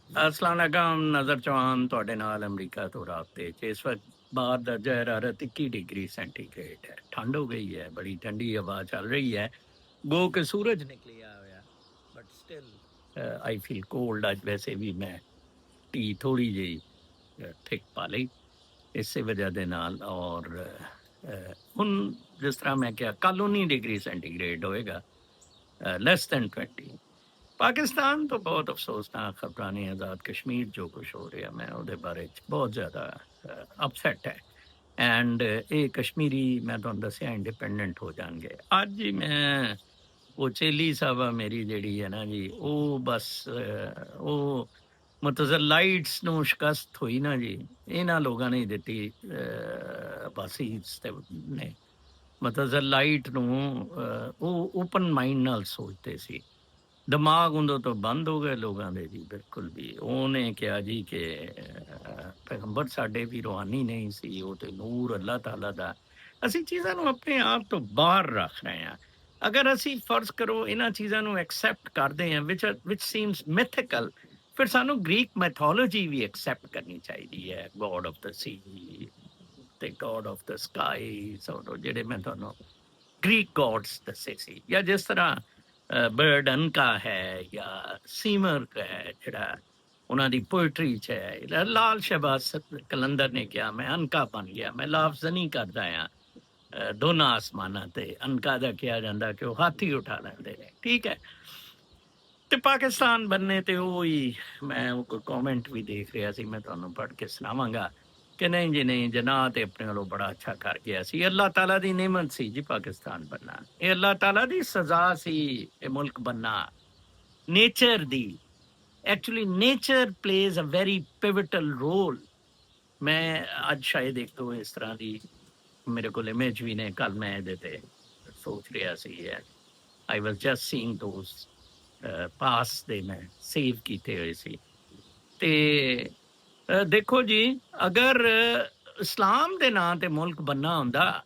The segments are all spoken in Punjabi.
अस्सलाम वालेकुम नज़र चौहान ਤੁਹਾਡੇ ਨਾਲ ਅਮਰੀਕਾ ਤੋਂ ਰਾਬਤੇ 'ਚ ਇਸ ਵਕਤ ਬਾਹਰ ਦਰਜਾ ਹਰਾਰਤ 21 ਡਿਗਰੀ ਸੈਂਟੀਗ੍ਰੇਡ ਹੈ। ਠੰਡ ਹੋ ਗਈ ਹੈ, ਬੜੀ ਠੰਡੀ ਹਵਾ ਚੱਲ ਰਹੀ ਹੈ। ਗੋ ਕਿ ਸੂਰਜ ਨਿਕਲਿਆ ਹੋਇਆ but still I feel cold. ਅੱਜ ਵੈਸੇ ਵੀ ਮੈਂ ਟੀ ਥੋੜੀ ਜਿਹੀ ਥਿਕ ਪਾ ਲਈ ਇਸੇ ਵਜ੍ਹਾ ਦੇ ਨਾਲ। ਔਰ ਹੁਣ ਜਿਸ ਤਰ੍ਹਾਂ ਮੈਂ ਕਿਹਾ ਕੱਲ 19 ਡਿਗਰੀ ਸੈਂਟੀਗ੍ਰੇਡ ਹੋਏਗਾ, ਲੈਸ ਦੈਨ 20। ਪਾਕਿਸਤਾਨ ਤੋਂ ਬਹੁਤ ਅਫਸੋਸਨਾਕ ਖਬਰਾਂ ਨੇ। ਆਜ਼ਾਦ ਕਸ਼ਮੀਰ ਜੋ ਕੁਛ ਹੋ ਰਿਹਾ, ਮੈਂ ਉਹਦੇ ਬਾਰੇ 'ਚ ਬਹੁਤ ਜ਼ਿਆਦਾ ਅਪਸੈਟ ਹੈ। ਐਂਡ ਇਹ ਕਸ਼ਮੀਰੀ ਮੈਂ ਤੁਹਾਨੂੰ ਦੱਸਿਆ ਇੰਡੀਪੈਂਡੈਂਟ ਹੋ ਜਾਣਗੇ। ਅੱਜ ਹੀ ਮੈਂ ਉਹ ਚੇਲੀ ਸਾਹਿਬਾ ਮੇਰੀ ਜਿਹੜੀ ਹੈ ਨਾ ਜੀ, ਉਹ ਬਸ ਉਹ ਮੁਤਜ਼ਲਾਈਟਸ ਨੂੰ ਸ਼ਿਕਸਤ ਹੋਈ ਨਾ ਜੀ, ਇਹਨਾਂ ਲੋਕਾਂ ਨੇ ਹੀ ਦਿੱਤੀ। ਅਬਾਸੀਜ਼ ਤੇ ਨੇ ਮੁਤਜ਼ਲਾਈਟ ਨੂੰ ਉਹ ਓਪਨ ਮਾਈਂਡ ਨਾਲ ਸੋਚਦੇ ਸੀ। ਦਿਮਾਗ ਉਹਦੇ ਤੋਂ ਬੰਦ ਹੋ ਗਏ ਲੋਕਾਂ ਦੇ ਜੀ, ਬਿਲਕੁਲ ਵੀ। ਉਹਨੇ ਕਿਹਾ ਜੀ ਕਿ ਪੈਗੰਬਰ ਸਾਡੇ ਵੀ ਰੂਹਾਨੀ ਨਹੀਂ ਸੀ, ਉਹ ਤੇ ਨੂਰ ਅੱਲਾਹ ਤਾਲਾ ਦਾ। ਅਸੀਂ ਚੀਜ਼ਾਂ ਨੂੰ ਆਪਣੇ ਆਪ ਤੋਂ ਬਾਹਰ ਰੱਖ ਰਹੇ ਹਾਂ। ਅਗਰ ਅਸੀਂ ਫਰਜ਼ ਕਰੋ ਇਹਨਾਂ ਚੀਜ਼ਾਂ ਨੂੰ ਐਕਸੈਪਟ ਕਰਦੇ ਹਾਂ ਵਿਚ ਸੀਮਸ ਮਿਥਿਕਲ, ਫਿਰ ਸਾਨੂੰ ਗ੍ਰੀਕ ਮੈਥੋਲੋਜੀ ਵੀ ਐਕਸੈਪਟ ਕਰਨੀ ਚਾਹੀਦੀ ਹੈ। ਗੋਡ ਆਫ ਦ ਸੀ ਤੇ ਗੋਡ ਆਫ ਦ ਸਕਾਈਜ਼, ਔਰ ਜਿਹੜੇ ਮੈਂ ਤੁਹਾਨੂੰ ਗ੍ਰੀਕ ਗੋਡਸ ਦੱਸੇ ਸੀ। ਜਾਂ ਜਿਸ ਤਰ੍ਹਾਂ ਬਰਡ ਅਨਕਾ ਹੈ ਜਾਂ ਸੀਮਰ ਹੈ, ਜਿਹੜਾ ਉਹਨਾਂ ਦੀ ਪੋਇਟਰੀ 'ਚ ਹੈ। ਲਾਲ ਸ਼ਹਿਬਾਜ਼ ਕਲੰਦਰ ਨੇ ਕਿਹਾ ਮੈਂ ਅਨਕਾ ਬਣ ਗਿਆ, ਮੈਂ ਲਾਫਜ਼ਨੀ ਕਰਦਾ ਹਾਂ ਦੋਨਾਂ ਆਸਮਾਨਾਂ ਤੇ। ਅਨਕਾ ਦਾ ਕਿਹਾ ਜਾਂਦਾ ਕਿ ਉਹ ਹਾਥੀ ਉਠਾ ਲੈਂਦੇ ਨੇ, ਠੀਕ ਹੈ। ਤੇ ਪਾਕਿਸਤਾਨ ਬੰਨੇ ਤੇ ਉਹ ਹੀ ਮੈਂ ਉਹ ਕੋਈ ਕਮੈਂਟ ਵੀ ਦੇਖ ਰਿਹਾ ਸੀ, ਮੈਂ ਤੁਹਾਨੂੰ ਪੜ੍ਹ ਕੇ ਸੁਣਾਵਾਂਗਾ ਕਿ ਨਹੀਂ ਜੀ ਨਹੀਂ, ਜਨਾਹ ਤੇ ਆਪਣੇ ਵੱਲੋਂ ਬੜਾ ਅੱਛਾ ਕਰ ਗਿਆ ਸੀ। ਅੱਲਾਹ ਤਾਲਾ ਦੀ ਨਿਮਤ ਸੀ ਜੀ ਪਾਕਿਸਤਾਨ ਬੰਨਾ, ਇਹ ਅੱਲਾਹ ਤਾਲਾ ਦੀ ਸਜ਼ਾ ਸੀ ਇਹ ਮੁਲਕ ਬੰਨਾ, ਨੇਚਰ ਦੀ। Actually nature plays a very pivotal role. ਮੈਂ ਅੱਜ ਸ਼ਾਇਦ ਇੱਕ ਦੋ ਇਸ ਤਰ੍ਹਾਂ ਦੀ ਮੇਰੇ ਕੋਲ ਇਮੇਜ ਵੀ ਨੇ, ਕੱਲ ਮੈਂ ਇਹਦੇ ਤੇ ਸੋਚ ਰਿਹਾ ਸੀ। ਆਈ ਵਾਸ ਜਸਟ ਸੀਇੰਗ ਦੋਜ਼ ਪਾਸ ਦੇ ਮੈਂ ਸੇਵ ਕੀਤੇ ਹੋਏ ਸੀ। ਤੇ ਦੇਖੋ ਜੀ, ਅਗਰ ਇਸਲਾਮ ਦੇ ਨਾਂ ਤੇ ਮੁਲਕ ਬੰਨਾ ਹੁੰਦਾ,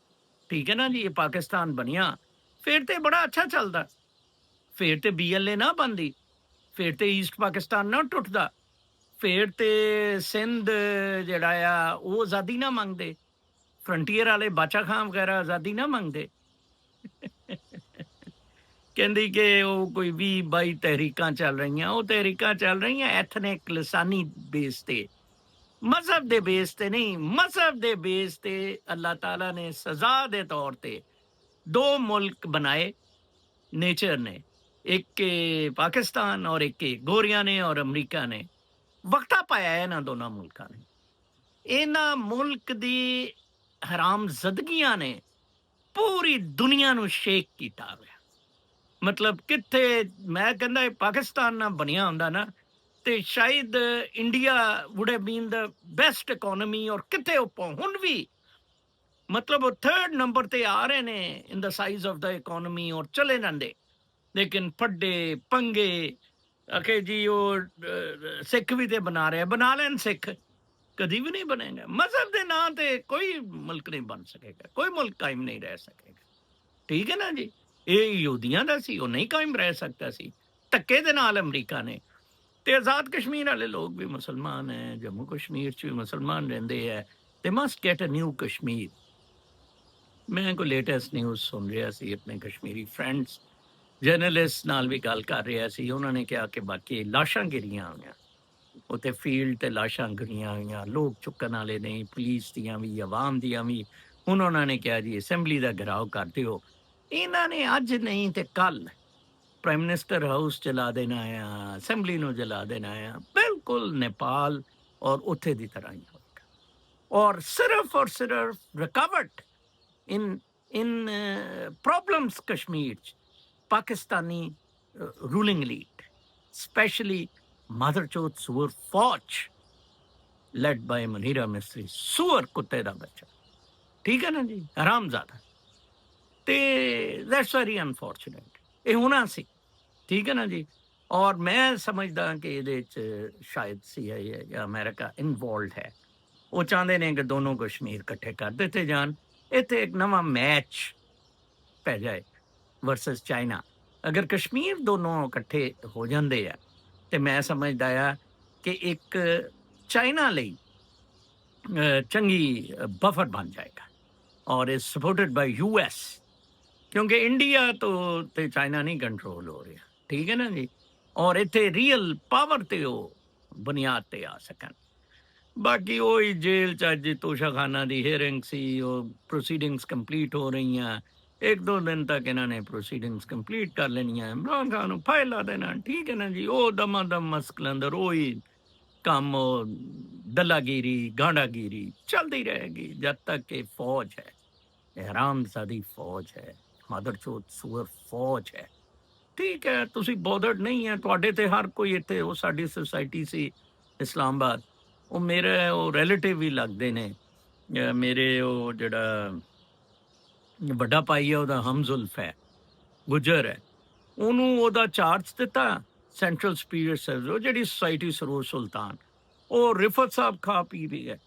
ਠੀਕ ਹੈ ਨਾ ਜੀ, ਇਹ ਪਾਕਿਸਤਾਨ ਬਣਿਆ, ਫਿਰ ਤੇ ਬੜਾ ਅੱਛਾ ਚੱਲਦਾ। ਫਿਰ ਤੇ BLA ਨਾ ਬਣਦੀ, ਫਿਰ ਤੇ ਈਸਟ ਪਾਕਿਸਤਾਨ ਨਾ ਟੁੱਟਦਾ, ਫਿਰ ਤੇ ਸਿੰਧ ਜਿਹੜਾ ਆ ਉਹ ਆਜ਼ਾਦੀ ਨਾ ਮੰਗਦੇ, ਫਰੰਟੀਅਰ ਵਾਲੇ ਬਾਚਾ ਖਾਂ ਵਗੈਰਾ ਆਜ਼ਾਦੀ ਨਾ ਮੰਗਦੇ। ਕਹਿੰਦੀ ਕਿ ਉਹ ਕੋਈ 20-22 ਤਹਿਰੀਕਾਂ ਚੱਲ ਰਹੀਆਂ, ਉਹ ਤਹਿਰੀਕਾਂ ਚੱਲ ਰਹੀਆਂ ਐਥਨਿਕ ਲਸਾਨੀ ਬੇਸ ਤੇ, ਮਜ਼ਹਬ ਦੇ ਬੇਸ ਤੇ ਨਹੀਂ। ਮਜ਼ਹਬ ਦੇ ਬੇਸ ਤੇ ਅੱਲਾਹ ਤਾਲਾ ਨੇ ਸਜ਼ਾ ਦੇ ਤੌਰ ਤੇ ਦੋ ਮੁਲਕ ਬਣਾਏ ਨੇਚਰ ਨੇ, ਇੱਕ ਪਾਕਿਸਤਾਨ ਔਰ ਇੱਕ ਗੋਰੀਆਂ ਨੇ ਔਰ ਅਮਰੀਕਾ ਨੇ। ਵਕਤਾ ਪਾਇਆ ਇਹਨਾਂ ਦੋਨਾਂ ਮੁਲਕਾਂ ਨੇ। ਇਹਨਾਂ ਮੁਲਕ ਦੀ ਹਰਾਮਜ਼ਦਗੀਆਂ ਨੇ ਪੂਰੀ ਦੁਨੀਆ ਨੂੰ ਸ਼ੇਕ ਕੀਤਾ ਹੋਇਆ। ਮਤਲਬ ਕਿੱਥੇ, ਮੈਂ ਕਹਿੰਦਾ ਇਹ ਪਾਕਿਸਤਾਨ ਨਾ ਬਣਿਆ ਹੁੰਦਾ ਨਾ ਤੇ ਸ਼ਾਇਦ India wood have been the best economy. ਔਰ ਕਿੱਥੇ ਉਹ ਹੁਣ ਵੀ ਮਤਲਬ ਉਹ 3rd ਨੰਬਰ ਤੇ ਆ ਰਹੇ ਨੇ ਇਨ ਦਾ ਸਾਈਜ਼ ਆਫ ਦਾ ਇਕਨੋਮੀ, ਔਰ ਚਲੇ ਜਾਂਦੇ। ਲੇਕਿਨ ਫੱਡੇ ਪੰਗੇ ਅਕੇ ਜੀ ਉਹ ਸਿੱਖ ਵੀ ਤੇ ਬਣਾ ਰਿਹਾ, ਬਣਾ ਲੈਣ ਸਿੱਖ, ਕਦੀ ਵੀ ਨਹੀਂ ਬਣੇਗਾ। ਮਜ਼ਹਬ ਦੇ ਨਾਂ ਤੇ ਕੋਈ ਮੁਲਕ ਨਹੀਂ ਬਣ ਸਕੇਗਾ, ਕੋਈ ਮੁਲਕ ਕਾਇਮ ਨਹੀਂ ਰਹਿ ਸਕੇਗਾ, ਠੀਕ ਹੈ ਨਾ ਜੀ। ਇਹ ਯਹੂਦੀਆਂ ਦਾ ਸੀ, ਉਹ ਨਹੀਂ ਕਾਇਮ ਰਹਿ ਸਕਦਾ ਸੀ। ਧੱਕੇ ਦੇ ਨਾਲ ਅਮਰੀਕਾ ਨੇ। ਤੇ ਆਜ਼ਾਦ ਕਸ਼ਮੀਰ ਵਾਲੇ ਲੋਕ ਵੀ ਮੁਸਲਮਾਨ ਹੈ, ਜੰਮੂ ਕਸ਼ਮੀਰ 'ਚ ਵੀ ਮੁਸਲਮਾਨ ਰਹਿੰਦੇ ਹੈ। They must get a new Kashmir. ਮੈਂ ਕੋਈ ਲੇਟੈਸਟ ਨਿਊਜ਼ ਸੁਣ ਰਿਹਾ ਸੀ, ਆਪਣੇ ਕਸ਼ਮੀਰੀ ਫਰੈਂਡਸ ਜਰਨਲਿਸਟ ਨਾਲ ਵੀ ਗੱਲ ਕਰ ਰਿਹਾ ਸੀ। ਉਹਨਾਂ ਨੇ ਕਿਹਾ ਕਿ ਬਾਕੀ ਲਾਸ਼ਾਂ ਗਿਰੀਆਂ ਹੋਈਆਂ ਉੱਥੇ, ਫੀਲਡ ਤੇ ਲਾਸ਼ਾਂ ਗਿਰੀਆਂ ਹੋਈਆਂ, ਲੋਕ ਚੁੱਕਣ ਵਾਲੇ ਨਹੀਂ, ਪੁਲਿਸ ਦੀਆਂ ਵੀ ਆਵਾਮ ਦੀਆਂ ਵੀ। ਹੁਣ ਉਹਨਾਂ ਨੇ ਕਿਹਾ ਜੀ ਅਸੈਂਬਲੀ ਦਾ ਘਿਰਾਓ ਕਰ ਦਿਓ। ਇਹਨਾਂ ਨੇ ਅੱਜ ਨਹੀਂ ਤੇ ਕੱਲ ਪ੍ਰਾਈਮ ਮਿਨਿਸਟਰ ਹਾਊਸ ਜਲਾ ਦੇਣਾ ਆ, ਅਸੈਂਬਲੀ ਨੂੰ ਜਲਾ ਦੇਣਾ ਆ, ਬਿਲਕੁਲ ਨੇਪਾਲ ਔਰ ਉੱਥੇ ਦੀ ਤਰ੍ਹਾਂ ਹੀ ਹੋਏਗਾ। ਔਰ ਸਿਰਫ ਰਿਕਵਰਡ ਇਨ ਪ੍ਰੋਬਲਮਸ ਕਸ਼ਮੀਰ 'ਚ ਪਾਕਿਸਤਾਨੀ ਰੂਲਿੰਗ ਲੀਡ, ਸਪੈਸ਼ਲੀ ਮਦਰਚੋਦ ਸੂਰ ਫੌਜ led by ਮਨੀਰਾ ਮਿਸਤਰੀ, ਸੂਰ ਕੁੱਤੇ ਦਾ ਬੱਚਾ, ਠੀਕ ਹੈ ਨਾ ਜੀ, ਹਰਾਮਜ਼ਾਦਾ। ਤੇ ਦੈਟਸ ਵੈਰੀ ਅਨਫੋਰਚੂਨੇਟ। ਇਹ ਹੋਣਾ ਸੀ, ਠੀਕ ਹੈ ਨਾ ਜੀ। ਔਰ ਮੈਂ ਸਮਝਦਾ ਕਿ ਇਹਦੇ 'ਚ ਸ਼ਾਇਦ CIA ਜਾਂ ਅਮਰੀਕਾ ਇਨਵੋਲਡ ਹੈ। ਉਹ ਚਾਹੁੰਦੇ ਨੇ ਕਿ ਦੋਨੋਂ ਕਸ਼ਮੀਰ ਇਕੱਠੇ ਕਰ ਦਿੱਤੇ ਜਾਣ, ਇੱਥੇ ਇੱਕ ਨਵਾਂ ਮੈਚ ਪੈ ਜਾਏ ਵਰਸਸ ਚਾਈਨਾ। ਅਗਰ ਕਸ਼ਮੀਰ ਦੋਨੋਂ ਇਕੱਠੇ ਹੋ ਜਾਂਦੇ ਆ ਤੇ ਮੈਂ ਸਮਝਦਾ ਆ ਕਿ ਇੱਕ ਚਾਈਨਾ ਲਈ ਚੰਗੀ ਬਫਰ ਬਣ ਜਾਏਗਾ ਔਰ ਇਜ਼ ਸਪੋਰਟਡ ਬਾਈ ਯੂਐਸ, ਕਿਉਂਕਿ ਇੰਡੀਆ ਤੋਂ ਤੇ ਚਾਈਨਾ ਨਹੀਂ ਕੰਟਰੋਲ ਹੋ ਰਿਹਾ, ਠੀਕ ਹੈ ਨਾ ਜੀ। ਔਰ ਇੱਥੇ ਰੀਅਲ ਪਾਵਰ ਤੇ ਉਹ ਬੁਨਿਆਦ ਤੇ ਆ ਸਕਣ। ਬਾਕੀ ਉਹੀ ਜੇਲ੍ਹ 'ਚ ਅੱਜ ਤੋਸ਼ਾਖਾਨਾ ਦੀ ਹੀਅਰਿੰਗ ਸੀ, ਉਹ ਪ੍ਰੋਸੀਡਿੰਗਸ ਕੰਪਲੀਟ ਹੋ ਰਹੀਆਂ, ਇੱਕ ਦੋ ਦਿਨ ਤੱਕ ਇਹਨਾਂ ਨੇ ਪ੍ਰੋਸੀਡਿੰਗਸ ਕੰਪਲੀਟ ਕਰ ਲੈਣੀਆਂ, ਇਮਰਾਨ ਖਾਨ ਨੂੰ ਫਾਇਲ ਲਾ ਦੇਣਾ, ਠੀਕ ਹੈ ਨਾ ਜੀ। ਉਹ ਦਮਾ ਦਮ ਮਸਕਲੰਦਰ ਉਹੀ ਕੰਮ, ਉਹ ਦਲਾਗੀਰੀ ਗਾਂਡਾਗੀਰੀ ਚੱਲਦੀ ਰਹੇਗੀ ਜਦ ਤੱਕ ਇਹ ਫੌਜ ਹੈ, ਹਰਾਮਜ਼ਾਦੀ ਫੌਜ ਹੈ, ਮਦਰਚੋਦ ਸੂਰ ਫੌਜ ਹੈ। ਠੀਕ ਹੈ, ਤੁਸੀਂ ਬੋਦਰਡ ਨਹੀਂ ਹੈ, ਤੁਹਾਡੇ ਤੇ ਹਰ ਕੋਈ ਇੱਥੇ, ਉਹ ਸਾਡੀ ਸੁਸਾਇਟੀ ਸੀ ਇਸਲਾਮਾਬਾਦ, ਉਹ ਮੇਰੇ ਉਹ ਰਿਲੇਟਿਵ ਵੀ ਲੱਗਦੇ ਨੇ। ਮੇਰੇ ਉਹ ਜਿਹੜਾ ਵੱਡਾ ਭਾਈ ਹੈ ਉਹਦਾ ਹਮਜ਼ੁਲਫ ਹੈ, ਗੁਜਰ ਹੈ, ਉਹਨੂੰ ਉਹਦਾ ਚਾਰਜ ਦਿੱਤਾ ਸੈਂਟਰਲ ਸੁਪੀਰੀਅਰ ਸਰਵਿਸ, ਉਹ ਜਿਹੜੀ ਸੁਸਾਇਟੀ ਸਰੋਜ ਸੁਲਤਾਨ, ਉਹ ਰਿਫਤ ਸਾਹਿਬ ਖਾ ਪੀ ਰਹੀ ਹੈ।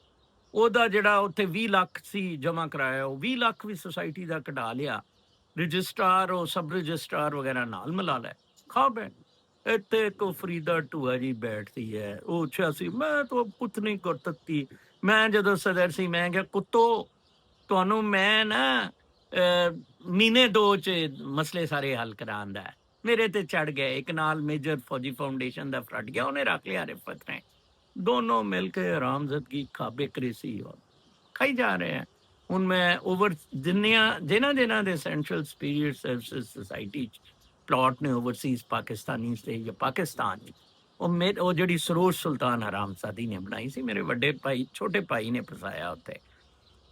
ਉਹਦਾ ਜਿਹੜਾ ਉੱਥੇ 20 ਲੱਖ ਸੀ ਜਮ੍ਹਾਂ ਕਰਾਇਆ, ਉਹ 20 ਲੱਖ ਵੀ ਸੁਸਾਇਟੀ ਦਾ ਕਢਾ ਲਿਆ, ਰਜਿਸਟਰਾਰ ਉਹ ਸਬ ਰਜਿਸਟਰਾਰ ਵਗੈਰਾ ਨਾਲ ਮਿਲਾ ਲੈ, ਖਾ ਬੈ। ਇੱਥੇ ਕੋ ਫਰੀਦਾ ਟੂਆ ਜੀ ਬੈਠਦੀ ਹੈ, ਉਹ 86, ਮੈਂ ਤਾਂ ਕੁਛ ਨਹੀਂ ਕਰ ਸਕਤੀ। ਮੈਂ ਜਦੋਂ ਸਦਰ ਸੀ ਮੈਂ ਕਿਹਾ ਕੁੱਤੋ ਤੁਹਾਨੂੰ ਮੈਂ ਨਾ ਮਹੀਨੇ ਦੋ ਚ ਮਸਲੇ ਸਾਰੇ ਹੱਲ ਕਰਾਉਂਦਾ, ਮੇਰੇ ਤੇ ਚੜ ਗਏ। ਇੱਕ ਨਾਲ ਮੇਜਰ ਫੌਜੀ ਫਾਊਂਡੇਸ਼ਨ ਦਾ ਫਰਟ ਗਿਆ, ਉਹਨੇ ਰੱਖ ਲਿਆ ਰਿਫਤ ਨੇ, ਦੋਨੋਂ ਮਿਲ ਕੇ ਆਰਾਮਜ਼ਦਗੀ ਖਾਬੇ ਕ੍ਰੇਸੀ ਔਰ ਖਾਈ ਜਾ ਰਹੇ हैं। ਹੁਣ ਮੈਂ ਓਵਰ ਜਿਨ੍ਹਾਂ ਦੇ ਸੈਂਟਰਲ ਸੁਪੀਰੀਅਰ ਸਰਵਿਸਿਜ਼ ਸੁਸਾਇਟੀ 'ਚ ਪਲਾਟ ਨੇ ਓਵਰਸੀਜ਼ ਪਾਕਿਸਤਾਨੀ ਤੇ ਜਾਂ ਪਾਕਿਸਤਾਨ 'ਚ, ਉਹ ਜਿਹੜੀ ਸਰੋਜ ਸੁਲਤਾਨ ਹਰਾਮਜ਼ਾਦੀ ਨੇ ਬਣਾਈ ਸੀ, ਮੇਰੇ ਵੱਡੇ ਭਾਈ ਛੋਟੇ ਭਾਈ ਨੇ ਫਸਾਇਆ ਉੱਥੇ,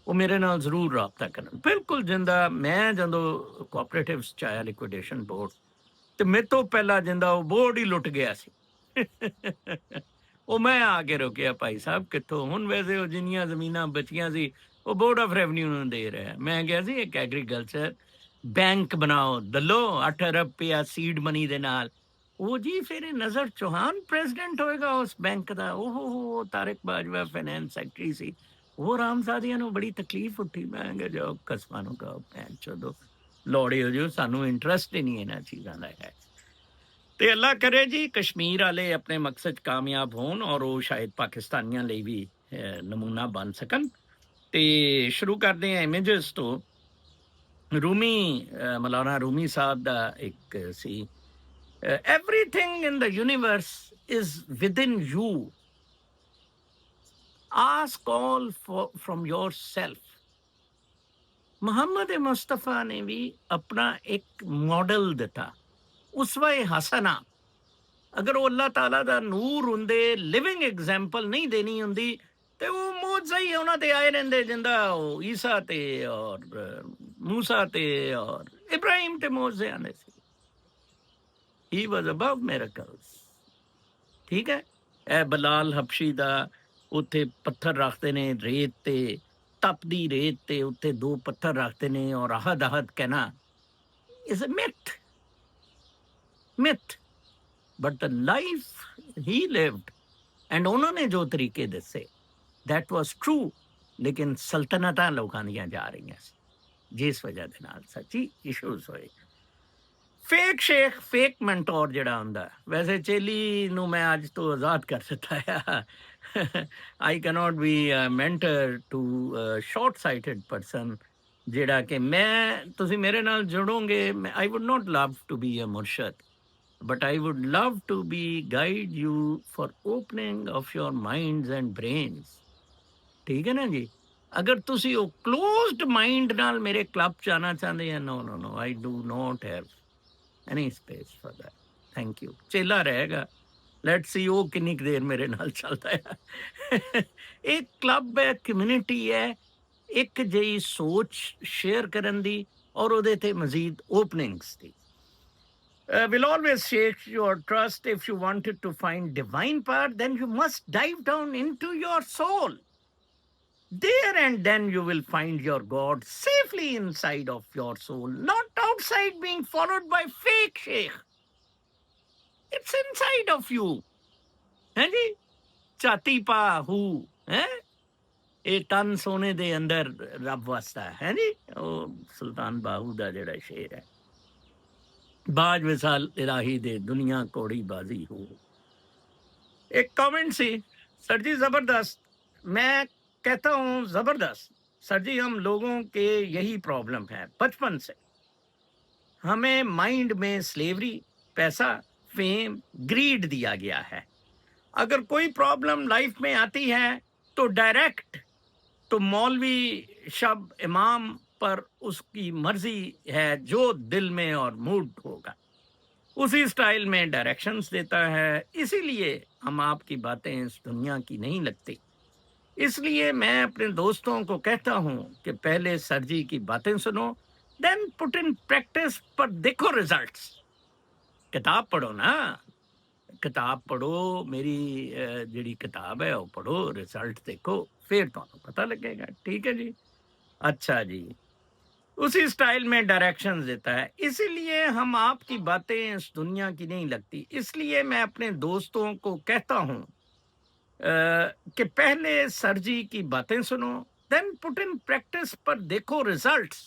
ਉਹ ਮੇਰੇ ਨਾਲ ਜ਼ਰੂਰ ਰਾਬਤਾ ਕਰਨ, ਬਿਲਕੁਲ ਜਿੰਦਾ। ਮੈਂ ਜਦੋਂ ਕੋਆਪਰੇਟਿਵਸ 'ਚ ਆਇਆ ਲਿਕੁਇਡੇਸ਼ਨ ਬੋਰਡ, ਤੇ ਮੇਰੇ ਤੋਂ ਪਹਿਲਾਂ ਜਿੰਦਾ ਉਹ ਬੋਰਡ ਹੀ ਲੁੱਟ ਗਿਆ ਸੀ। ਉਹ ਮੈਂ ਆ ਕੇ ਰੋਕਿਆ, ਭਾਈ ਸਾਹਿਬ ਕਿੱਥੋਂ, ਹੁਣ ਵੈਸੇ ਉਹ ਜਿੰਨੀਆਂ ਜ਼ਮੀਨਾਂ ਬਚੀਆਂ ਸੀ ਉਹ ਬੋਰਡ ਆਫ ਰੈਵਨਿਊ ਨੂੰ ਦੇ ਰਿਹਾ। ਮੈਂ ਕਿਹਾ ਸੀ ਇੱਕ ਐਗਰੀਕਲਚਰ ਬੈਂਕ ਬਣਾਓ, ਦੱਲੋ 8 ਅਰਬ ਰੁਪਇਆ ਸੀਡ ਮਨੀ ਦੇ ਨਾਲ। ਉਹ ਜੀ ਫਿਰ ਨਜ਼ਰ ਚੌਹਾਨ ਪ੍ਰੈਜ਼ੀਡੈਂਟ ਹੋਏਗਾ ਉਸ ਬੈਂਕ ਦਾ। ਉਹ ਤਾਰਿਕ ਬਾਜਵਾ ਫਾਈਨੈਂਸ ਸੈਕਟਰੀ ਸੀ। ਉਹ ਰਾਮਜ਼ਾਦੀਆਂ ਨੂੰ ਬੜੀ ਤਕਲੀਫ ਉੱਠੀ। ਮੈਂ ਕਿਹਾ ਜਾਓ ਕਸਮਾਂ ਨੂੰ ਕਹੋ ਭੈਣ ਚੋਦੋ ਲੋੜੇ ਹੋ ਜਾਓ, ਸਾਨੂੰ ਇੰਟਰਸਟ ਹੀ ਨਹੀਂ ਇਹਨਾਂ ਚੀਜ਼ਾਂ ਦਾ ਹੈ। ਤੇ ਅੱਲਾ ਕਰੇ ਜੀ ਕਸ਼ਮੀਰ ਵਾਲੇ ਆਪਣੇ ਮਕਸਦ 'ਚ ਕਾਮਯਾਬ ਹੋਣ ਔਰ ਉਹ ਸ਼ਾਇਦ ਪਾਕਿਸਤਾਨੀਆਂ ਲਈ ਵੀ ਨਮੂਨਾ ਬਣ ਸਕਣ। ਤੇ ਸ਼ੁਰੂ ਕਰਦੇ ਹਾਂ ਇਮੇਜਸ ਤੋਂ। ਰੂਮੀ ਮੌਲਾਨਾ ਰੂਮੀ ਸਾਹਿਬ ਦਾ ਇੱਕ ਸੀ, everything in the universe is within you, ask all from yourself। Muhammad Mustafa ਨੇ ਵੀ ਆਪਣਾ ਇੱਕ ਮਾਡਲ ਦਿੱਤਾ, ਉਸਵਾ-ਏ ਹਸਨਾ। ਅਗਰ ਉਹ ਅੱਲਾਹ ਤਾਲਾ ਦਾ ਨੂਰ ਹੁੰਦੇ, ਲਿਵਿੰਗ ਐਗਜ਼ਾਮਪਲ ਨਹੀਂ ਦੇਣੀ ਹੁੰਦੀ, ਤੇ ਉਹ ਮੌਜਜ਼ਾ ਹੀ ਉਹਨਾਂ ਤੇ ਆਏ ਰਹਿੰਦੇ, ਜਿੰਦਾ ਉਹ ਈਸਾ ਤੇ ਔਰ ਮੂਸਾ ਤੇ ਔਰ ਇਬਰਾਹਿਮ ਤੇ ਮੌਜਜ਼ੇ ਆਉਂਦੇ ਸੀ। ਹੀ ਵਾਜ਼ ਅਬਵ ਮਿਰਕਲਸ, ਠੀਕ ਹੈ। ਇਹ ਬਲਾਲ ਹਬਸ਼ੀ ਦਾ ਉੱਥੇ ਪੱਥਰ ਰੱਖਦੇ ਨੇ ਰੇਤ ਤੇ, ਤਪਦੀ ਰੇਤ ਤੇ ਉੱਤੇ ਦੋ ਪੱਥਰ ਰੱਖਦੇ ਨੇ ਔਰ ਅਹਦ ਅਹਦ ਕਹਿਣਾ, is a myth. But the life he lived, and ਉਹਨਾਂ ਨੇ ਜੋ ਤਰੀਕੇ ਦੱਸੇ, that was true। ਲੇਕਿਨ ਸਲਤਨਤਾਂ ਲੋਕਾਂ ਦੀਆਂ ਜਾ ਰਹੀਆਂ ਸੀ, ਜਿਸ ਵਜ੍ਹਾ ਦੇ ਨਾਲ ਸੱਚੀ ਇਸ਼ੂਜ਼ ਹੋਏ। ਫੇਕ ਸ਼ੇਖ, ਫੇਕ ਮੈਂਟੋਰ ਜਿਹੜਾ ਹੁੰਦਾ, ਵੈਸੇ ਚੇਲੀ ਨੂੰ ਮੈਂ ਅੱਜ ਤੋਂ ਆਜ਼ਾਦ ਕਰ ਦਿੱਤਾ ਆ। I cannot be mentor to short sighted person, ਜਿਹੜਾ ਕਿ ਤੁਸੀਂ ਮੇਰੇ ਨਾਲ ਜੁੜੋਗੇ, I would not love to be a ਮੁਰਸ਼ਦ, but I would love to be guide you for opening of your minds and brains। ਠੀਕ ਹੈ ਨਾ ਜੀ। ਅਗਰ ਤੁਸੀਂ ਉਹ ਕਲੋਜ਼ਡ ਮਾਈਂਡ ਨਾਲ ਮੇਰੇ ਕਲੱਬ ਚ ਆਉਣਾ ਚਾਹੁੰਦੇ ਆ, no, I do not have any space for that, thank you। ਚੇਲਾ ਰਹੇਗਾ, ਲੈਟ ਸੀ ਉਹ ਕਿੰਨੀ ਕੁ ਦੇਰ ਮੇਰੇ ਨਾਲ ਚੱਲਦਾ ਹੈ। ਇਹ ਕਲੱਬ ਹੈ, ਕਮਿਊਨਿਟੀ ਹੈ, ਇੱਕ ਜਿਹੀ ਸੋਚ ਸ਼ੇਅਰ ਕਰਨ ਦੀ ਔਰ ਉਹਦੇ ਤੇ ਮਜ਼ੀਦ ਓਪਨਿੰਗਸ ਦੀ। Will always shake your trust। If you wanted to find divine power, then you must dive down into your soul. There and then you will find your God safely inside of your soul, not outside being followed by fake sheikh। It's inside of you। है जी, छाती पा हूँ है, ਇਹ ਤਨ ਸੋਨੇ ਦੇ ਅੰਦਰ ਰੱਬ ਵਸਦਾ ਹੈ ਜੀ। ਉਹ ਸੁਲਤਾਨ ਬਾਹੂ ਦਾ ਜਿਹੜਾ ਸ਼ੇਰ ਹੈ, ਬਾਜ ਵਿਸਾਲ ਇਲਾਹੀ ਦੇ ਦੁਨੀਆ ਕੋੜੀ ਬਾਜ਼ੀ ਹੋ। एक कमेंट सी, सर जी जबरदस्त। मैं कहता हूँ जबरदस्त। सर जी हम लोगों के यही प्रॉब्लम है बचपन से। हमें माइंड में स्लेवरी, पैसा, फेम, ग्रीड दिया गया है। अगर कोई प्रॉब्लम लाइफ में आती है तो डायरेक्ट तो मौलवी शब इमाम पर उसकी मर्जी है, जो दिल में और मूड होगा उसी स्टाइल में डायरेक्शंस देता है। इसीलिए हम आपकी बातें इस दुनिया की नहीं लगती। इसलिए मैं अपने दोस्तों को कहता हूं कि पहले सर जी की बातें सुनो, देन पुट इन प्रैक्टिस, पर देखो रिजल्ट्स। किताब पढ़ो ना, किताब पढ़ो, मेरी ਜਿਹੜੀ किताब है वो पढ़ो, रिजल्ट देखो, फिर तो पता लगेगा। ठीक है जी। अच्छा जी। उसी स्टाइल में डायरेक्शंस देता है। इसीलिए हम आपकी बातें इस दुनिया की नहीं लगती। इसलिए मैं अपने दोस्तों को कहता हूं कि पहले सर जी की बातें सुनो, देन पुट इन प्रैक्टिस, पर देखो रिजल्ट्स।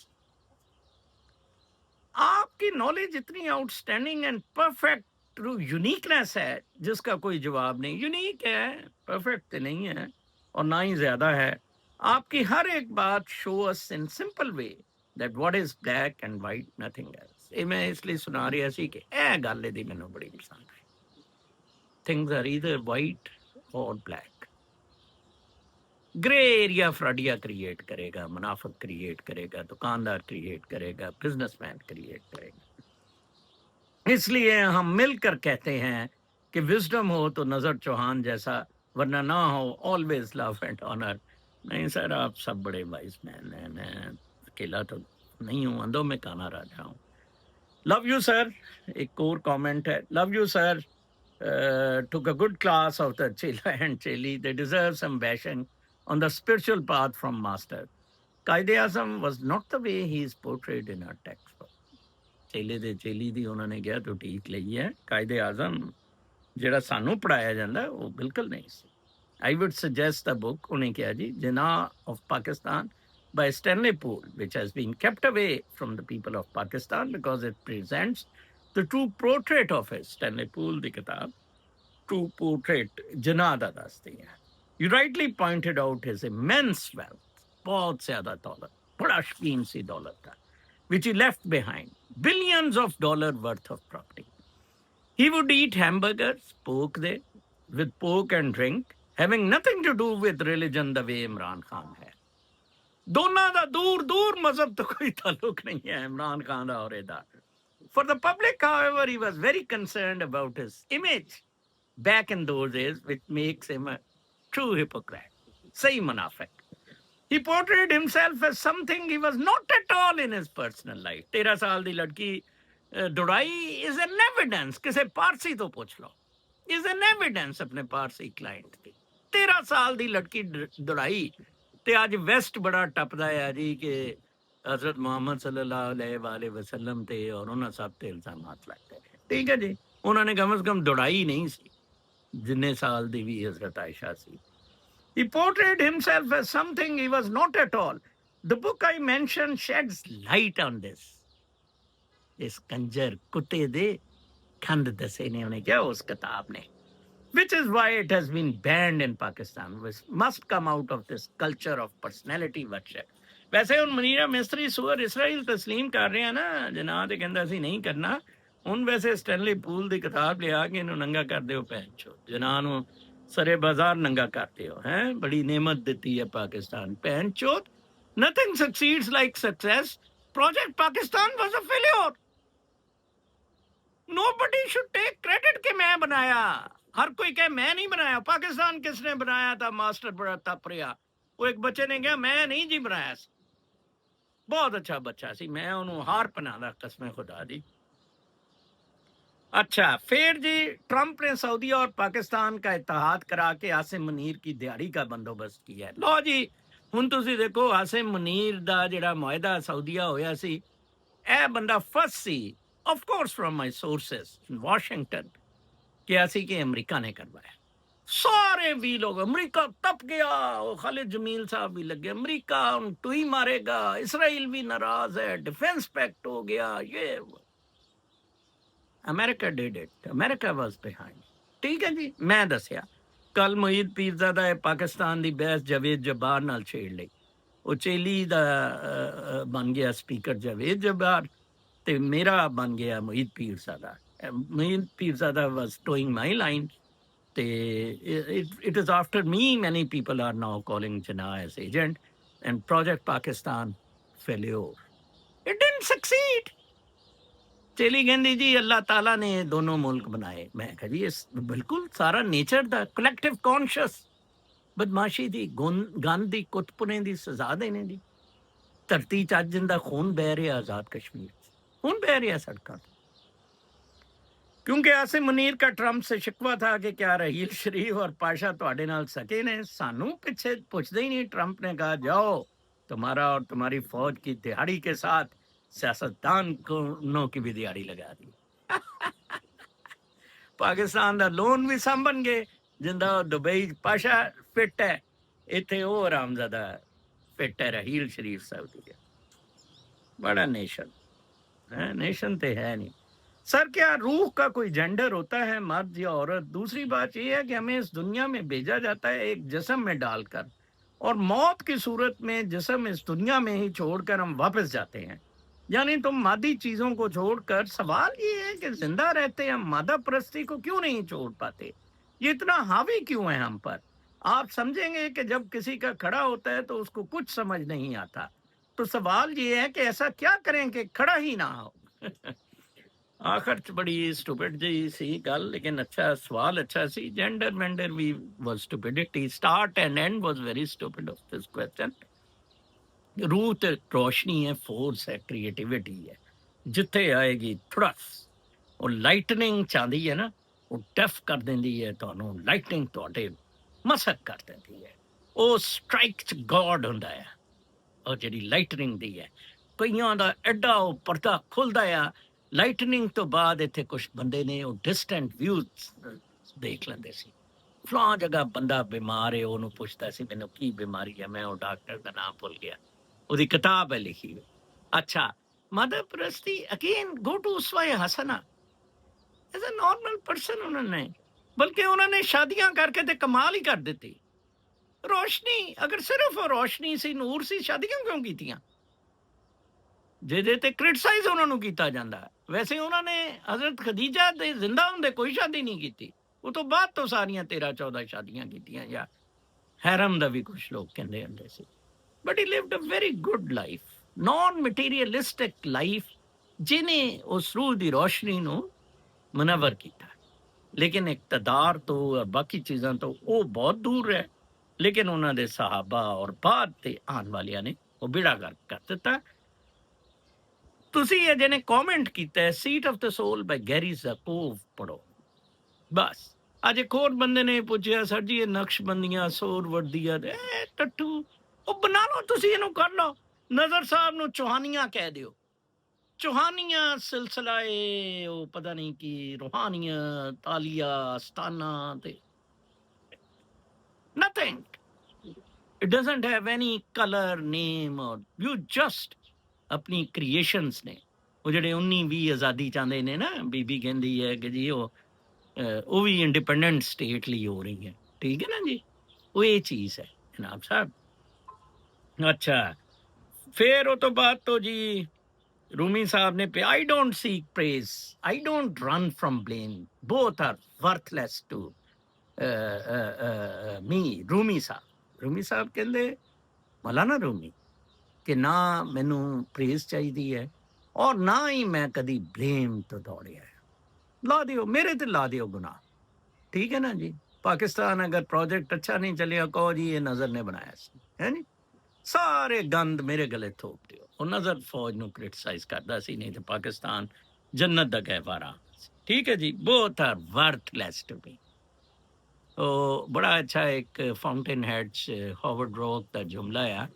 आपकी नॉलेज इतनी outstanding and perfect true uniqueness है जिसका कोई जवाब नहीं। यूनिक है, परफेक्ट तो नहीं है और ना ही ज्यादा है। आपकी हर एक बात show us in simple way that what is black and white, nothing else. ये मैं इसलिए सुना रही सी कि ए गल दी मैनू बड़ी पसंद है। थिंग्स आर ईदर वाइट और ब्लैक। ग्रे एरिया फ्रॉडिया क्रिएट करेगा, मुनाफिक क्रिएट करेगा, दुकानदार क्रिएट करेगा, बिजनेसमैन क्रिएट करेगा। इसलिए हम मिलकर कहते हैं कि विजडम हो तो नजर चौहान जैसा, वरना ना हो ऑलवेज लव एंड ऑनर। नहीं सर, आप सब बड़े वाइज मैन हैं, मैं अकेला तो नहीं हूं, अंधों में काना राजा हूं। Love you sir. एक और कमेंट है, love you sir, took a good class of the Chela and Cheli. They deserve some bashing on the spiritual path from master. Qaid-e-Azam was not the way he is portrayed in our textbook. ਚੇਲੇ ਦੇ ਚੇਲੀ ਦੀ ਉਹਨਾਂ ਨੇ ਕਿਹਾ ਤੋਂ ਠੀਕ ਲਈ ਹੈ। ਕਾਇਦੇ ਆਜ਼ਮ ਜਿਹੜਾ ਸਾਨੂੰ ਪੜਾਇਆ ਜਾਂਦਾ ਉਹ ਬਿਲਕੁਲ ਨਹੀਂ ਸੀ। I would suggest the book, ਉਹਨੇ ਕਿਹਾ ਜੀ, Jinnah of Pakistan by Stanley Poole, which has been kept away from the people of Pakistan because it presents the true portrait of it. Stanley Poole ਦੀ ਕਿਤਾਬ true portrait ਜਿਨਾਹ ਦਾ ਦੱਸਦੀ ਹੈ। You rightly pointed out his immense wealth, ਬਹੁਤ ਜ਼ਿਆਦਾ ਦੌਲਤ, ਬੜਾ ਸ਼ਕੀਨ ਸੀ ਦੌਲਤ ਦਾ, which he left behind, billions of dollars worth of property. He would eat hamburgers, pork there, with pork and drink, having nothing to do with religion the way Imran Khan है। दोनों ਦਾ दूर दूर मजहब तो कोई ताल्लुक नहीं है इमरान खान ਦਾ और ਇਹਦਾ। For the public, however, he was very concerned about his image back in those days, which makes him a true hypocrite. सही मुनाफिक। He portrayed himself as something he was not at all in his personal life. 13 साल दी लड़की दौड़ाई is an evidence, किसे पारसी तो पूछ लो, is an evidence अपने पारसी क्लाइंट की। 13 साल दी लड़की दौड़ाई ते आज वेस्ट बड़ा टपदा है जी कि हजरत मोहम्मद सल्लल्लाहु अलैहि वसल्लम ते और उन्होंने सब ते इल्जामात लगते हैं। ठीक है जी, उन्होंने कम से कम दौड़ाई नहीं सी जिन्ने साल दी भी हजरत आयशा सी। He portrayed himself as something he was not at all. The book I mentioned sheds light on this. इस कंजर कुत्ते दे खंड दसे ने उन्हें क्या उस किताब ने, which is why it has been banned in Pakistan, which must come out of this culture of personality worship. वैसे उन मनीरा मिस्त्री सूअर इसराइल तस्लीम कर रहे हैं ना जनाब, ते कहंदा सी नहीं करना। ਹੁਣ ਵੈਸੇ ਸਟੈਨਲੀ ਪੂਲ ਦੀ ਕਿਤਾਬ ਲਿਆ ਕੇ ਇਹਨੂੰ ਨੰਗਾ ਕਰ ਦਿਓ ਭੈਣ ਚੋ, ਜਨਾਹ ਨੂੰ ਸਰੇ ਬਾਜ਼ਾਰ ਨੰਗਾ ਕਰਦੇ ਹੋ ਹੈ। ਬੜੀ ਨੇਮਤ ਦਿੱਤੀ ਹੈ ਪਾਕਿਸਤਾਨ ਭੈਣ ਚੋਦ। Nothing succeeds like success. Project Pakistan was a failure. Nobody should take credit कि मैं बनाया। हर कोई कहे मैं नहीं बनाया। पाकिस्तान किसने बनाया था? मास्टर बड़ा तप रहा। वो एक बच्चे ने कहा मैं नहीं जी बनाया, बहुत अच्छा बच्चा सी, मैं उन्होंने हार पहनादा कसम खुदा दी। अच्छा फिर जी ट्रंप ने सऊदी और पाकिस्तान का इत्तेहाद करा के आसिम मुनीर की दिहाड़ी का बंदोबस्त किया है। लो जी ਹੁਣ ਤੁਸੀਂ ਦੇਖੋ ਆਸਿਮ ਮੁਨੀਰ ਦਾ ਜਿਹੜਾ ਮੁਆਹਦਾ ਸਾਊਦੀਆ ਹੋਇਆ ਸੀ, ਇਹ ਬੰਦਾ first C of course from my sources in Washington ਕਿਹਾ ਸੀ ਕਿ ਅਮਰੀਕਾ ਨੇ ਕਰਵਾਇਆ। सारे भी लोग अमेरिका तप गया, खालिद जमील साहब भी लगे अमेरिका टू ही मारेगा, इसराइल भी नाराज है, डिफेंस पैक्ट हो गया, ये America did it, America was behind. ਠੀਕ ਹੈ ਜੀ, ਮੈਂ ਦੱਸਿਆ ਕੱਲ ਮੁਹੀਦ ਪੀਰਜ਼ਾਦਾ ਹੈ ਪਾਕਿਸਤਾਨ ਦੀ ਬਹਿਸ ਜਾਵੇਦ ਜੱਬਾਰ ਨਾਲ ਛੇੜ ਲਈ। ਉਹ ਚੇਲੀ ਦਾ ਬਣ ਗਿਆ ਸਪੀਕਰ ਜਾਵੇਦ ਜੱਬਾਰ ਤੇ ਮੇਰਾ ਬਣ ਗਿਆ ਮੁਹੀਦ ਪੀਰਜ਼ਾਦਾ। ਮੁਹੀਦ ਪੀਰਜ਼ਾਦਾ ਵਾਸ ਟੋਇੰਗ ਮਾਈ ਲਾਈਨ ਤੇ it is after me many people are now calling Jinnah as agent and Project Pakistan failure. It didn't succeed. ਚੇਲੀ ਕਹਿੰਦੀ ਜੀ ਅੱਲਾਹ ਤਾਲਾ ਨੇ ਦੋਨੋਂ ਮੁਲਕ ਬਣਾਏ। ਮੈਂ ਕਿਹਾ ਜੀ ਇਸ ਬਿਲਕੁਲ ਸਾਰਾ ਨੇਚਰ ਦਾ ਕਲੈਕਟਿਵ ਕੌਨਸ਼ੀਅਸ ਬਦਮਾਸ਼ੀ ਦੀ ਗੰਦ ਦੀ ਕੁੱਤਪੁਣੇ ਦੀ ਸਜ਼ਾ ਦੇਣੇ ਦੀ। ਧਰਤੀ 'ਚ ਅੱਜ ਜਿੰਦਾ ਖੂਨ ਬਹਿ ਰਿਹਾ ਆਜ਼ਾਦ ਕਸ਼ਮੀਰ 'ਚ, ਖੂਨ बह रहा सड़कों पर। क्योंकि आसिम मुनीर का ट्रंप से शिकवा था कि क्या रहील शरीफ और पाशा ਤੁਹਾਡੇ ਨਾਲ सके ने, सानू पीछे पूछते ही नहीं। ट्रंप ने कहा जाओ तुम्हारा और तुम्हारी फौज की दिहाड़ी के साथ सियासतदानों की भी दिहाड़ी लगा दी। पाकिस्तान का लोन भी सामन गए जिंदा दुबई पाशा फिट है, इतने वो आरामजादा फिट है रहील शरीफ साहब की। बड़ा नेशन है, नेशन तो है नहीं सर। क्या रूह का कोई जेंडर होता है, मर्द या औरत? दूसरी बात यह है कि हमें इस दुनिया में भेजा जाता है एक जिस्म में डालकर, और मौत की सूरत में जिस्म इस दुनिया में ही छोड़कर हम वापस जाते हैं। यानी तुम मादी चीजों को छोड़कर, सवाल ये है कि जिंदा रहते हम मादा परस्ती को क्यों नहीं छोड़ पाते? ये इतना हावी क्यों है हम पर? आप समझेंगे कि जब किसी का खड़ा होता है तो उसको कुछ समझ नहीं आता। तो सवाल ये है कि ऐसा क्या करें कि खड़ा ही ना हो। आखिर च बड़ी स्टूपिड जी सी गल, लेकिन अच्छा सवाल अच्छा सी। जेंडर मेंडर भी was stupidity, start and and was very stupid of this question. रूह ते रोशनी है, फोर्स है, क्रिएटिविटी है, जिथे आएगी थोड़ा वो लाइटनिंग चाहती है ना, वो डफ कर देंदी है तुहानू, लाइटनिंग तुहाडे मसक कर देंदी है। वो स्ट्राइक च गॉड हुंदा है और जिहड़ी लाइटनिंग दी है। कईयां दा एडा वो पर्दा खुलदा है लाइटनिंग तो बाद। इत्थे कुछ बंदे ने वो डिस्टेंट व्यूज देख लेंदे सी, फलां जगह बंदा बीमार है, उन्होंने पुछदा सी मैनू की बीमारी है, मैं वो डॉक्टर का नाम भुल गया, ਉਹਦੀ किताब है लिखी हुई। अच्छा, मदर परस्ती अगेन गो टू उसवा हसना एज ए नॉर्मल पर्सन उन्होंने, बल्कि उन्होंने शादियां करके ते कमाल ही कर दी। रोशनी अगर सिर्फ रोशनी सी, नूर सी, शादियां क्यों कीतियां? ਜਿਹਦੇ ਤੇ ਕ੍ਰਿਟਿਸਾਈਜ਼ ਉਹਨਾਂ ਨੂੰ ਕੀਤਾ ਜਾਂਦਾ। ਵੈਸੇ ਉਹਨਾਂ ਨੇ ਹਜ਼ਰਤ ਖਦੀਜਾ ਦੇ ਜ਼ਿੰਦਾ ਹੁੰਦੇ ਕੋਈ ਸ਼ਾਦੀ ਨਹੀਂ ਕੀਤੀ, ਉਹ ਤੋਂ ਬਾਅਦ ਤੋਂ ਸਾਰੀਆਂ 13-14 ਸ਼ਾਦੀਆਂ ਕੀਤੀਆਂ, ਜਾਂ ਹੈਰਮ ਦਾ ਵੀ ਕੁਝ ਲੋਕ ਕਹਿੰਦੇ ਹੁੰਦੇ ਸੀ। But he lived a very good life, non materialistic life, ਜਿਹਨੇ ਉਸ ਰੂਹ ਦੀ ਰੋਸ਼ਨੀ ਨੂੰ ਮੁਨੱਵਰ ਕੀਤਾ। ਲੇਕਿਨ ਇਕਤਦਾਰ ਤੋਂ ਔਰ ਬਾਕੀ ਚੀਜ਼ਾਂ ਤੋਂ ਉਹ ਬਹੁਤ ਦੂਰ ਹੈ। ਲੇਕਿਨ ਉਹਨਾਂ ਦੇ ਸਹਾਬਾ ਔਰ ਬਾਅਦ ਤੇ ਆਉਣ ਵਾਲਿਆਂ ਨੇ ਉਹ ਬਿੜਾ ਗਰਕ ਕਰ ਦਿੱਤਾ। ਤੁਸੀਂ ਇਹ ਜਿਹਨੇ ਕਮੈਂਟ ਕੀਤਾ ਹੈ seat of the soul by Gary Zukav ਪੜੋ ਬਸ। ਅੱਜ ਇੱਕ ਹੋਰ ਬੰਦੇ ਨੇ ਪੁੱਛਿਆ ਸਰ ਜੀ ਇਹ ਨਕਸ਼ਬੰਦੀਆਂ ਸੋਰ ਵਰਦੀਆਂ ਦੇ ਟੱਟੂ ਉਹ ਬਣਾ ਲਓ, ਤੁਸੀਂ ਇਹਨੂੰ ਕਰ ਲਓ। ਨਜ਼ਰ ਸਾਹਿਬ ਨੂੰ ਚੌਹਾਨੀਆਂ ਕਹਿ ਦਿਓ। ਚੌਹਾਨੀਆਂ ਸਿਲਸਿਲਾ ਏ ਉਹ ਪਤਾ ਨਹੀਂ ਕੀ ਰੂਹਾਨੀਆਂ ਤਾਲੀਆ ਸਤਾਨਾ ਤੇ nothing. It doesn't have any color, name, or you just अपनी क्रिएशंस ने वो ਜਿਹੜੇ 19-20 ਆਜ਼ਾਦੀ ਚਾਹੁੰਦੇ ਨੇ ਨਾ, ਬੀਬੀ ਕਹਿੰਦੀ ਹੈ ਕਿ ਜੀ ਉਹ ਵੀ ਇੰਡੀਪੈਂਡੈਂਟ ਸਟੇਟ ਲਈ ਹੋ ਰਹੀ ਹੈ, ਠੀਕ ਹੈ ਨਾ ਜੀ, ਉਹ ਇਹ ਚੀਜ਼ ਹੈ ਜਨਾਬ ਸਾਹਿਬ। ਅੱਛਾ, ਫਿਰ ਉਹ ਤੋਂ ਬਾਅਦ ਤੋਂ ਜੀ ਰੂਮੀ ਸਾਹਿਬ ਨੇ ਪਿਆ I don't seek praise, I don't run from blame, both are worthless to me. Rumi ਸਾਹਿਬ ਕਹਿੰਦੇ ਮੌਲਾਨਾ ਰੂਮੀ ਕਿ ਨਾ ਮੈਨੂੰ ਪ੍ਰੇਜ਼ ਚਾਹੀਦੀ ਹੈ ਔਰ ਨਾ ਹੀ ਮੈਂ ਕਦੀ ਬਲੇਮ ਤੋਂ ਦੌੜਿਆ ਹੈ। ਲਾ ਦਿਓ ਮੇਰੇ ਤੇ, ਲਾ ਦਿਓ ਗੁਨਾਹ, ਠੀਕ ਹੈ ਨਾ ਜੀ। ਪਾਕਿਸਤਾਨ ਅਗਰ ਪ੍ਰੋਜੈਕਟ ਅੱਛਾ ਨਹੀਂ ਚੱਲਿਆ ਕਹੋ ਜੀ ਇਹ ਨਜ਼ਰ ਨੇ ਬਣਾਇਆ ਸੀ, ਹੈ ਨੀ, ਸਾਰੇ ਗੰਦ ਮੇਰੇ ਗਲੇ ਥੋਪ ਦਿਓ। ਉਹ ਨਜ਼ਰ ਫੌਜ ਨੂੰ ਕ੍ਰਿਟਿਸਾਈਜ਼ ਕਰਦਾ ਸੀ, ਨਹੀਂ ਤੇ ਪਾਕਿਸਤਾਨ ਜੰਨਤ ਦਾ ਗਹਿਵਾਰਾ ਸੀ, ਠੀਕ ਹੈ ਜੀ। Both are worthless to me. ਉਹ ਬੜਾ ਅੱਛਾ ਇੱਕ ਫਾਊਂਟੇਨ ਹੈਡ 'ਚ ਹਾਵਰਡ ਰੋਕ ਦਾ ਜੁਮਲਾ ਆ,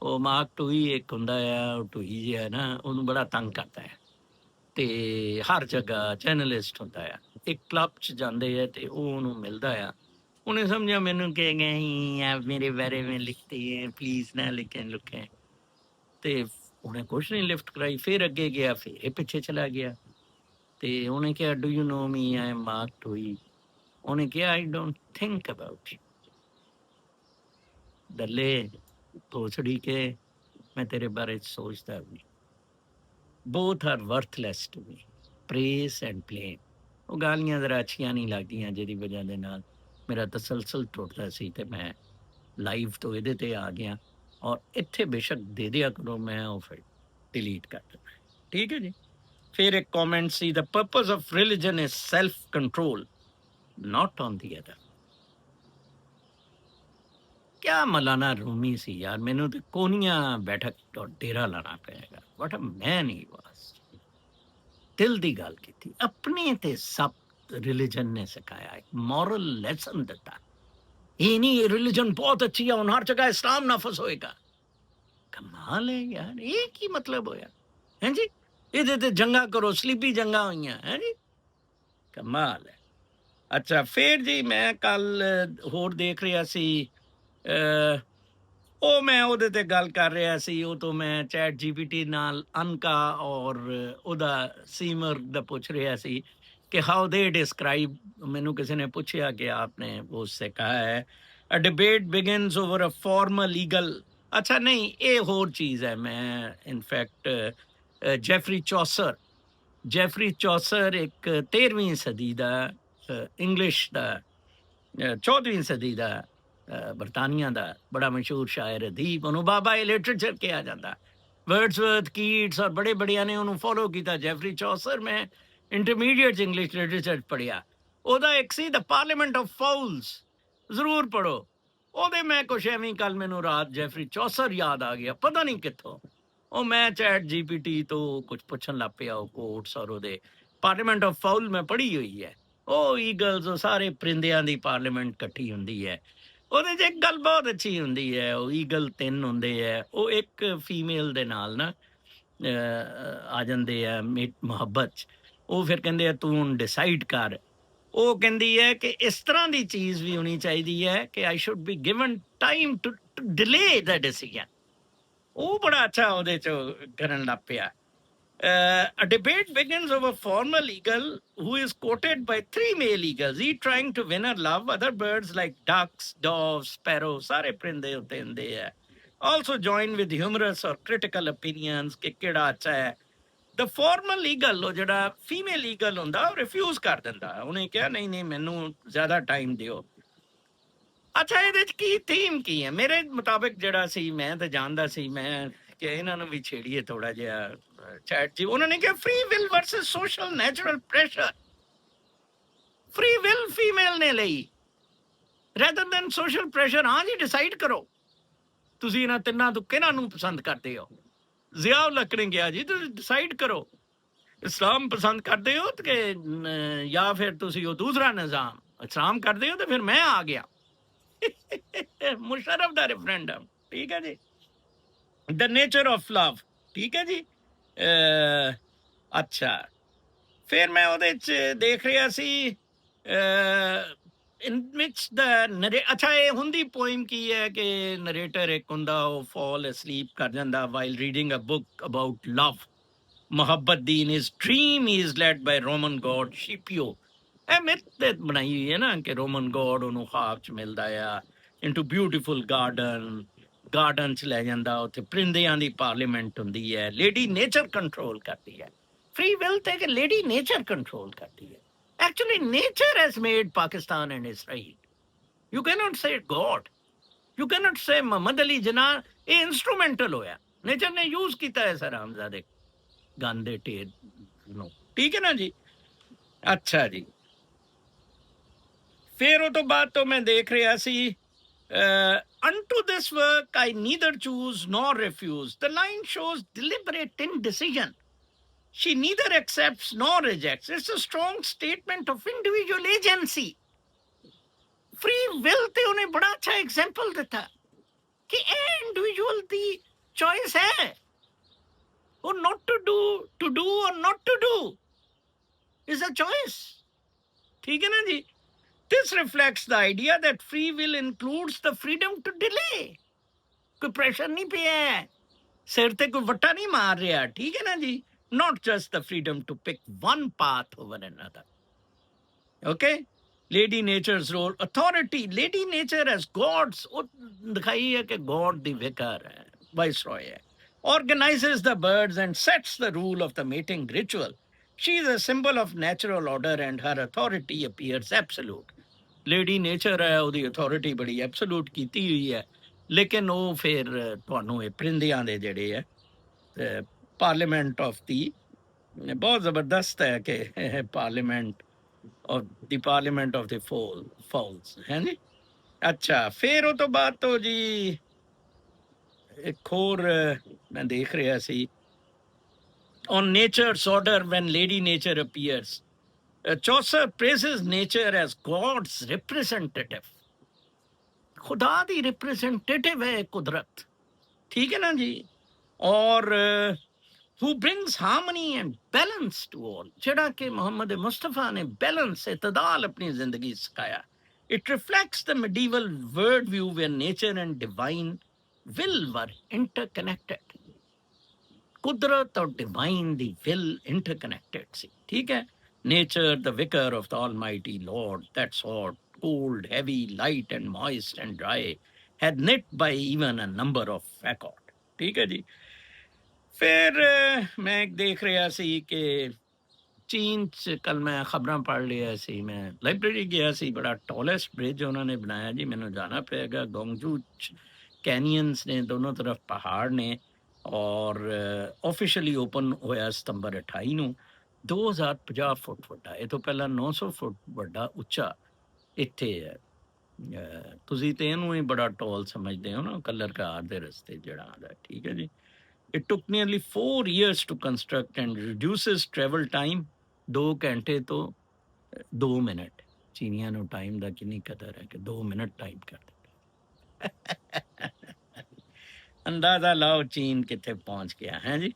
ਉਹ ਮਾਰਕ ਟੂਈ ਇੱਕ ਹੁੰਦਾ ਆ, ਉਹ ਟੂਈ ਜਿਹਾ ਨਾ ਉਹਨੂੰ ਬੜਾ ਤੰਗ ਕਰਦਾ ਹੈ ਤੇ ਹਰ ਜਗ੍ਹਾ ਜਰਨਲਿਸਟ ਹੁੰਦਾ ਆ। ਇੱਕ ਕਲੱਬ 'ਚ ਜਾਂਦੇ ਆ ਤੇ ਉਹ ਉਹਨੂੰ ਮਿਲਦਾ ਆ, ਉਹਨੇ ਸਮਝਿਆ ਮੈਨੂੰ ਕਹਿ ਗਏ ਹੀ ਆਪ ਮੇਰੇ ਬਾਰੇ ਮੈਂ ਲਿਖਤੇ ਹੈ ਪਲੀਜ਼ ਨਾ ਲਿਖੇ ਲੁਕੇ, ਤੇ ਉਹਨੇ ਕੁਛ ਨਹੀਂ ਲਿਫਟ ਕਰਾਈ। ਫਿਰ ਅੱਗੇ ਗਿਆ, ਫਿਰ ਇਹ ਪਿੱਛੇ ਚਲਾ ਗਿਆ ਤੇ ਉਹਨੇ ਕਿਹਾ do you know me, I am Mark Twain. ਉਹਨੇ ਕਿਹਾ I don't think about you ਦੱਲੇ ਭੋਸੜੀ ਕੇ ਮੈਂ ਤੇਰੇ ਬਾਰੇ ਸੋਚਦਾ ਵੀ both are worthless to me praise and blame ਉਹ ਗਾਲੀਆਂ ਜ਼ਰਾ ਅੱਛੀਆਂ ਨਹੀਂ ਲੱਗਦੀਆਂ ਜਿਹਦੀ ਵਜ੍ਹਾ ਦੇ ਨਾਲ ਮੇਰਾ ਤਸਲਸਲ ਟੁੱਟਦਾ ਸੀ ਤੇ ਮੈਂ ਲਾਈਵ ਤੋਂ ਇਹਦੇ ਤੇ ਆ ਗਿਆ ਔਰ ਇੱਥੇ ਬੇਸ਼ੱਕ ਦੇ ਦਿਆ ਕਰੋ ਮੈਂ ਉਹ ਫਿਰ ਡਿਲੀਟ ਕਰ ਦਿੰਦਾ ਠੀਕ ਹੈ ਜੀ ਫਿਰ ਇੱਕ comment C the purpose of religion is self control not on the other ਕਿਆ ਮਲਾਨਾ ਰੂਮੀ ਸੀ ਯਾਰ ਮੈਨੂੰ ਤੇ ਕੋਨੀਆਂ ਬੈਠਕ ਤੋਂ ਡੇਰਾ ਲਾਣਾ ਪਏਗਾ ਬਟ ਮੈਂ ਨਹੀਂ ਬਸ ਦਿਲ ਦੀ ਗੱਲ ਕੀਤੀ ਆਪਣੇ ਤੇ ਸਭ ਰਿਲੀਜਨ ਨੇ ਸਿਖਾਇਆ ਇੱਕ ਮੋਰਲ ਲੈਸਨ ਦਿੱਤਾ ਇਹ ਨਹੀਂ ਰਿਲੀਜਨ ਬਹੁਤ ਅੱਛੀ ਹੈ ਹੁਣ ਹਰ ਜਗ੍ਹਾ ਇਸਲਾਮ ਨਾਫਜ਼ ਹੋਏਗਾ ਕਮਾਲ ਹੈ ਯਾਰ ਇਹ ਕੀ ਮਤਲਬ ਹੋਇਆ ਹੈ ਜੀ ਇਹਦੇ ਤੇ ਜੰਗਾਂ ਕਰੋ ਸਲੀਪੀ ਜੰਗਾਂ ਹੋਈਆਂ ਹੈ ਜੀ ਕਮਾਲ ਹੈ ਅੱਛਾ ਫਿਰ ਜੀ ਮੈਂ ਕੱਲ ਹੋਰ ਦੇਖ ਰਿਹਾ ਸੀ ਉਹ ਮੈਂ ਉਹਦੇ ਤੇ ਗੱਲ ਕਰ ਰਿਹਾ ਸੀ ਉਹ ਤੋਂ ਮੈਂ ਚੈਟ ਜੀਪੀਟੀ ਨਾਲ ਅਨਕਾ ਔਰ ਉਹਦਾ ਸੀਮਰ ਦਾ ਪੁੱਛ ਰਿਹਾ ਸੀ ਕਿ ਹਾਊ ਦੇ ਡਿਸਕ੍ਰਾਈਬ ਮੈਨੂੰ ਕਿਸੇ ਨੇ ਪੁੱਛਿਆ ਕਿ ਆਪਨੇ ਉਸਸੇ ਕਹਾ ਹੈ ਅ ਡਿਬੇਟ ਬਿਗਿਨਸ ਓਵਰ ਅ ਫਾਰਮਲ ਲੀਗਲ ਅੱਛਾ ਨਹੀਂ ਇਹ ਹੋਰ ਚੀਜ਼ ਹੈ ਮੈਂ ਇਨਫੈਕਟ ਜੈਫਰੀ ਚੌਸਰ ਇੱਕ 13ਵੀਂ ਸਦੀ ਦਾ ਇੰਗਲਿਸ਼ ਦਾ 14ਵੀਂ ਸਦੀ ਦਾ ਬਰਤਾਨੀਆ ਦਾ ਬੜਾ ਮਸ਼ਹੂਰ ਸ਼ਾਇਰ ਅਦੀਬ ਉਹਨੂੰ ਬਾਬਾ ਇਹ ਲਿਟਰੇਚਰ ਕਿਹਾ ਜਾਂਦਾ ਵਰਡਸਵਰਥ ਕੀਟਸ ਔਰ ਬੜੇ ਬੜਿਆਂ ਨੇ ਉਹਨੂੰ ਫੋਲੋ ਕੀਤਾ ਜੈਫਰੀ ਚੌਸਰ ਮੈਂ ਇੰਟਰਮੀਡੀਏਟ ਇੰਗਲਿਸ਼ ਲਿਟਰੇਚਰ ਪੜ੍ਹਿਆ ਉਹਦਾ ਇੱਕ ਸੀ ਦ ਪਾਰਲੀਮੈਂਟ ਆਫ ਫਾਊਲਸ ਜ਼ਰੂਰ ਪੜ੍ਹੋ ਉਹਦੇ ਮੈਂ ਕੁਛ ਐਵੇਂ ਕੱਲ ਮੈਨੂੰ ਰਾਤ ਜੈਫਰੀ ਚੌਸਰ ਯਾਦ ਆ ਗਿਆ ਪਤਾ ਨਹੀਂ ਕਿੱਥੋਂ ਉਹ ਮੈਂ ਚੈਟ ਜੀਪੀਟੀ ਤੋਂ ਕੁਝ ਪੁੱਛਣ ਲੱਗ ਪਿਆ ਉਹ ਕੋਟਸ ਔਰ ਉਹਦੇ ਪਾਰਲੀਮੈਂਟ ਆਫ ਫਾਊਲ ਮੈਂ ਪੜ੍ਹੀ ਹੋਈ ਹੈ ਉਹ ਈਗਲਸ ਉਹ ਸਾਰੇ ਪਰਿੰਦਿਆਂ ਦੀ ਪਾਰਲੀਮੈਂਟ ਇਕੱਠੀ ਹੁੰਦੀ ਹੈ ਉਹਦੇ 'ਚ ਇੱਕ ਗੱਲ ਬਹੁਤ ਅੱਛੀ ਹੁੰਦੀ ਹੈ ਉਹ ਈਗਲ 3 ਹੁੰਦੇ ਹੈ ਉਹ ਇੱਕ ਫੀਮੇਲ ਦੇ ਨਾਲ ਨਾ ਆ ਜਾਂਦੇ ਆ ਮੁਹੱਬਤ 'ਚ ਉਹ ਫਿਰ ਕਹਿੰਦੇ ਆ ਤੂੰ ਹੁਣ ਡਿਸਾਈਡ ਕਰ ਉਹ ਕਹਿੰਦੀ ਹੈ ਕਿ ਇਸ ਤਰ੍ਹਾਂ ਦੀ ਚੀਜ਼ ਵੀ ਹੋਣੀ ਚਾਹੀਦੀ ਹੈ ਕਿ I should be given time to delay the decision ਉਹ ਬੜਾ ਅੱਛਾ ਉਹਦੇ 'ਚ ਕਰਨ ਲੱਗ ਪਿਆ a debate begins over former eagle who is quoted by 3 male eagles, each trying to win her love. Other birds like ducks, doves, sparrows, sare prinde hote hunde hai. Also join with humorous or critical opinions ਕਿ ਕਿਹੜਾ ਅੱਛਾ ਹੈ the former eagle ਉਹ ਜਿਹੜਾ female eagle ਹੁੰਦਾ ਉਹ refuse ਕਰ ਦਿੰਦਾ ਉਹਨੇ ਕਿਹਾ ਨਹੀਂ ਨਹੀਂ ਮੈਨੂੰ ਜ਼ਿਆਦਾ ਟਾਈਮ ਦਿਓ ਅੱਛਾ ਇਹਦੇ 'ਚ ਕੀ ਥੀਮ ਕੀ ਹੈ ਮੇਰੇ ਮੁਤਾਬਿਕ ਜਿਹੜਾ ਸੀ ਮੈਂ ਤਾਂ ਜਾਣਦਾ ਸੀ ਮੈਂ ਕਿ ਇਹਨਾਂ ਨੂੰ ਵੀ ਛੇੜੀਏ ਥੋੜਾ ਜਿਹਾ ਚੈਟ ਜੀ ਉਹਨਾਂ ਨੇ ਕਿਹਾ free will versus social natural pressure free will female ਨੇ ਲਈ ਰੈਦਰ ਦੈਨ ਸੋਸ਼ਲ ਪ੍ਰੈਸ਼ਰ ਹਾਂ ਜੀ ਡਿਸਾਈਡ ਕਰੋ ਤੁਸੀਂ ਇਹਨਾਂ ਤਿੰਨਾਂ ਤੋਂ ਕਿਹਨਾਂ ਨੂੰ ਪਸੰਦ ਕਰਦੇ ਹੋ ਜ਼ਿਆ ਉਲਕ ਨੇ ਕਿਹਾ ਜੀ ਤੁਸੀਂ ਡਿਸਾਈਡ ਕਰੋ ਇਸਲਾਮ ਪਸੰਦ ਕਰਦੇ ਹੋ ਕਿ ਜਾਂ ਫਿਰ ਤੁਸੀਂ ਉਹ ਦੂਸਰਾ ਨਿਜ਼ਾਮ ਇਸਲਾਮ ਕਰਦੇ ਹੋ ਤੇ ਫਿਰ ਮੈਂ ਆ ਗਿਆ ਮੁਸ਼ਰਫ ਦਾ ਰੈਫਰੈਂਡਮ ਠੀਕ ਹੈ ਜੀ ਦ ਨੇਚਰ ਆਫ ਲਵ ਠੀਕ ਹੈ ਜੀ ਅੱਛਾ ਫਿਰ ਮੈਂ ਉਹਦੇ 'ਚ ਦੇਖ ਰਿਹਾ ਸੀ ਇਨ ਵਿਚ ਦ ਅੱਛਾ ਇਹ ਹੁੰਦੀ ਪੋਇਮ ਕੀ ਹੈ ਕਿ ਨਰੇਟਰ ਇੱਕ ਹੁੰਦਾ ਉਹ ਫਾਲ ਅਸਲੀਪ ਕਰ ਜਾਂਦਾ while reading a book about love ਮੁਹੱਬਤ ਦੀ in his dream he is led by Roman god Scipio ਇਹ ਮਿਥ ਤੇ ਬਣਾਈ ਹੋਈ ਹੈ ਨਾ ਕਿ ਰੋਮਨ ਗੋਡ ਉਹਨੂੰ ਖਾਬ 'ਚ ਮਿਲਦਾ ਆ ਇੰਟੂ ਬਿਊਟੀਫੁਲ ਗਾਰਡਨ 'ਚ ਲੈ ਜਾਂਦਾ ਉੱਥੇ ਪਰਿੰਦਿਆਂ ਦੀ ਪਾਰਲੀਮੈਂਟ ਹੁੰਦੀ ਹੈ ਲੇਡੀ ਨੇਚਰ ਕੰਟਰੋਲ ਕਰਦੀ ਹੈ ਫ੍ਰੀ ਵਿਲ ਤੇ ਕਿ ਲੇਡੀ ਨੇਚਰ ਕੰਟਰੋਲ ਕਰਦੀ ਹੈ actually nature has made Pakistan and Israel you cannot say god you cannot say Muhammad Ali Jinnah ਇਹ ਇੰਸਟਰੂਮੈਂਟਲ ਹੋਇਆ ਨੇਚਰ ਨੇ ਯੂਜ਼ ਕੀਤਾ ਹੈ ਸਰ ਹਮਜ਼ਾਦੇ ਗਾਂਦੇ ਢੇਰ ਨੂੰ ਠੀਕ ਹੈ ਨਾ ਜੀ ਅੱਛਾ ਜੀ ਫਿਰ ਉਹ ਤੋਂ ਬਾਅਦ ਤੋਂ ਮੈਂ ਦੇਖ ਰਿਹਾ ਸੀ unto this work I neither choose nor refuse. The line shows deliberate indecision. She neither accepts nor rejects. It's a strong statement of individual agency. Free will ਤੇ ਉਹਨੇ ਬੜਾ ਅੱਛਾ ਐਗਜ਼ਾਮਪਲ ਦਿੱਤਾ ਕਿ ਇਹ ਇੰਡੀਵਿਜੂਅਲ ਦੀ ਚੋਇਸ ਹੈ ਉਹ not to do or not to do is a choice. ਠੀਕ ਹੈ ਨਾ ਜੀ This reflects the idea that free will includes the freedom to delay. कोई pressure नहीं पिया है सिर ते कोई वट्टा नहीं मार रहा ठीक है ना जी not just the freedom to pick one path over another okay lady nature's role authority lady nature as gods ਉਹ ਦਿਖਾਈ ਹੈ ਕਿ ਗॉड ਦੀ ਵਿਕਾਰ ਹੈ ਵਾਇਸਰॉय ਹੈ organizes the birds and sets the rule of the mating ritual. She is a symbol of natural order and her authority appears absolute. Lady nature ਹੈ ਉਹਦੀ authority ਬੜੀ absolute ਕੀਤੀ ਹੋਈ ਹੈ ਲੇਕਿਨ ਉਹ ਫਿਰ ਤੁਹਾਨੂੰ ਇਹ ਪਰਿੰਦਿਆਂ ਦੇ ਜਿਹੜੇ ਹੈ ਪਾਰਲੀਮੈਂਟ ਆਫ ਦੀ ਬਹੁਤ ਜ਼ਬਰਦਸਤ ਹੈ ਕਿ ਪਾਰਲੀਮੈਂਟ ਔਰ ਦੀ ਪਾਰਲੀਮੈਂਟ ਆਫ ਦੀ ਫਾਲਸ ਹੈ ਜੀ ਅੱਛਾ ਫਿਰ ਉਹ ਤੋਂ ਬਾਅਦ ਤੋਂ ਜੀ ਇੱਕ ਹੋਰ ਮੈਂ ਦੇਖ ਰਿਹਾ ਸੀ on nature's order when lady nature appears. Chaucer praises nature as God's representative. खुदा दी representative है कुदरत ठीक है ना जी और who brings harmony and balance to all जेड़ा के मोहम्मद मुस्तफ़ा ने balance इतदाल अपनी जिंदगी सिखाया. It reflects the medieval worldview where nature and divine will were interconnected. कुदरत और डिवाइन दी विल इंटरकनेक्टेड सी ठीक है nature the vicar of the Almighty Lord that sort cold heavy light and moist and dry had knit by even a number of accord ठीक है जी फिर मैं देख रहा सी कि चीन च कल मैं खबरां पढ़ लिया सी मैं लाइब्रेरी गया सी बड़ा टॉलेस्ट ब्रिज उन्होंने बनाया जी मैंने जाना पेगा गोंगजू कैनियंस ने दोनों तरफ पहाड़ ने और ऑफिशियली ओपन होया सितंबर 28 ਨੂੰ 2050 ਫੁੱਟ ਵੱਡਾ ਇਹ ਤੋਂ ਪਹਿਲਾਂ 900 ਫੁੱਟ ਵੱਡਾ ਉੱਚਾ ਇੱਥੇ ਹੈ ਤੁਸੀਂ ਤੇ ਇਹਨੂੰ ਹੀ ਬੜਾ ਟੋਲ ਸਮਝਦੇ ਹੋ ਨਾ ਕਲਰਕਾਰ ਦੇ ਰਸਤੇ ਜਿਹੜਾ ਆਦਾ ਠੀਕ ਹੈ ਜੀ It took nearly 4 years to construct and reduces travel time 2 ਘੰਟੇ ਤੋਂ 2 ਮਿੰਟ ਚੀਨੀਆਂ ਨੂੰ ਟਾਈਮ ਦਾ ਕਿੰਨੀ ਕਦਰ ਹੈ ਕਿ 2 ਮਿੰਟ ਟਾਈਮ ਕਰ ਦਿੰਦੇ ਅੰਦਾਜ਼ਾ ਲਾਓ ਚੀਨ ਕਿੱਥੇ ਪਹੁੰਚ ਗਿਆ ਹੈ ਜੀ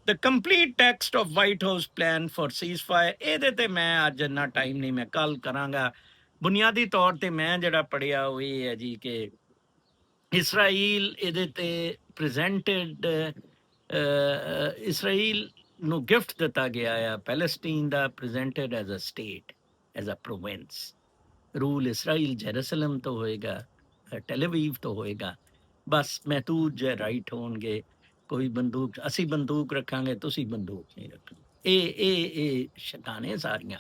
The complete text of White House plan for ceasefire ਇਹਦੇ ਤੇ ਮੈਂ ਅੱਜ ਇੰਨਾ ਟਾਈਮ ਨਹੀਂ ਮੈਂ ਕੱਲ ਕਰਾਂਗਾ ਬੁਨਿਆਦੀ ਤੌਰ ਤੇ ਮੈਂ ਜਿਹੜਾ ਪੜਿਆ ਉਹ ਇਹ ਹੈ ਜੀ ਕਿ ਇਸਰਾਈਲ ਇਹਦੇ ਤੇ ਪ੍ਰੈਜ਼ੈਂਟਡ ਇਸਰਾਈਲ ਨੂੰ ਗਿਫਟ ਦਿੱਤਾ ਗਿਆ ਆ ਪੈਲਸਟੀਨ ਦਾ presented as a state as a province rule Israel Jerusalem ਤੋਂ ਹੋਏਗਾ ਟੈਲਵੀਵ ਤੋਂ ਹੋਏਗਾ ਬਸ ਮਹਿਦੂਦ ਜੇ ਰਾਈਟ ਹੋਣਗੇ ਕੋਈ ਬੰਦੂਕ ਅਸੀਂ ਬੰਦੂਕ ਰੱਖਾਂਗੇ ਤੁਸੀਂ ਬੰਦੂਕ ਨਹੀਂ ਰੱਖੋਗੇ ਇਹ ਸ਼ੈਤਾਨੇ ਸਾਰੀਆਂ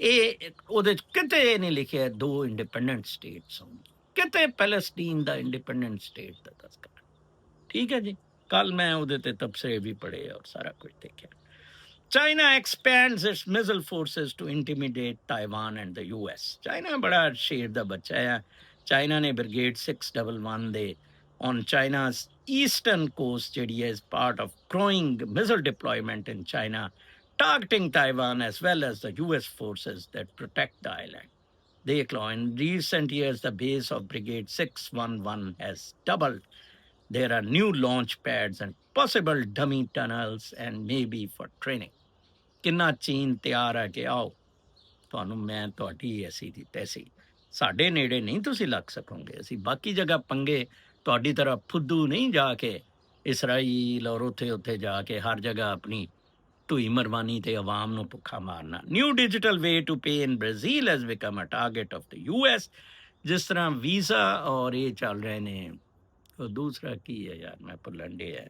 ਇਹ ਉਹਦੇ 'ਚ ਕਿਤੇ ਨਹੀਂ ਲਿਖਿਆ 2 ਇੰਡੀਪੈਂਡੈਂਟ ਸਟੇਟਸ ਹੋਣਗੇ ਕਿਤੇ ਪੈਲਸਟੀਨ ਦਾ ਇੰਡੀਪੈਂਡੈਂਟ ਸਟੇਟ ਦਾ ਤਸਕਰਾ ਠੀਕ ਹੈ ਜੀ ਕੱਲ ਮੈਂ ਉਹਦੇ ਤੇ ਤਬਸਰੇ ਵੀ ਪੜ੍ਹੇ ਔਰ ਸਾਰਾ ਕੁਝ ਦੇਖਿਆ China expands its missile forces to intimidate Taiwan and the US. China ਬੜਾ ਸ਼ੇਰ ਦਾ ਬੱਚਾ ਹੈ ਚਾਈਨਾ ਨੇ ਬ੍ਰਿਗੇਡ 611 ਦੇ on China's eastern coast ਜਿਹੜੀ ਹੈ is part of growing missile deployment in China targeting Taiwan as well as the US forces that protect the island. ਦੇਖ ਲਓ in recent years the base of brigade 611 has doubled. There are new launch pads and possible dummy tunnels and maybe for training. ਕਿੰਨਾ ਚੀਨ ਤਿਆਰ ਹੈ ਕਿ ਆਓ ਤੁਹਾਨੂੰ ਮੈਂ ਤੁਹਾਡੀ ਐਸੀ ਦੀ ਤੈਸੀ ਸਾਡੇ ਨੇੜੇ ਨਹੀਂ ਤੁਸੀਂ ਲੱਗ ਸਕੋਗੇ ਅਸੀਂ ਬਾਕੀ ਜਗ੍ਹਾ ਪੰਗੇ ਤੁਹਾਡੀ ਤਰ੍ਹਾਂ ਫੁੱਦੂ ਨਹੀਂ ਜਾ ਕੇ ਇਸਰਾਈਲ ਔਰ ਉੱਥੇ ਜਾ ਕੇ ਹਰ ਜਗ੍ਹਾ ਆਪਣੀ ਢੂਈ ਮਰਵਾਨੀ ਤੇ ਆਵਾਮ ਨੂੰ ਭੁੱਖਾ ਮਾਰਨਾ new digital way to pay in Brazil has become a target of the US ਜਿਸ ਤਰ੍ਹਾਂ ਵੀਜ਼ਾ ਔਰ ਇਹ ਚੱਲ ਰਹੇ ਨੇ ਉਹ ਦੂਸਰਾ ਕੀ ਹੈ ਯਾਰ ਮੈਂ ਭੁੱਲਣ ਡਿਆ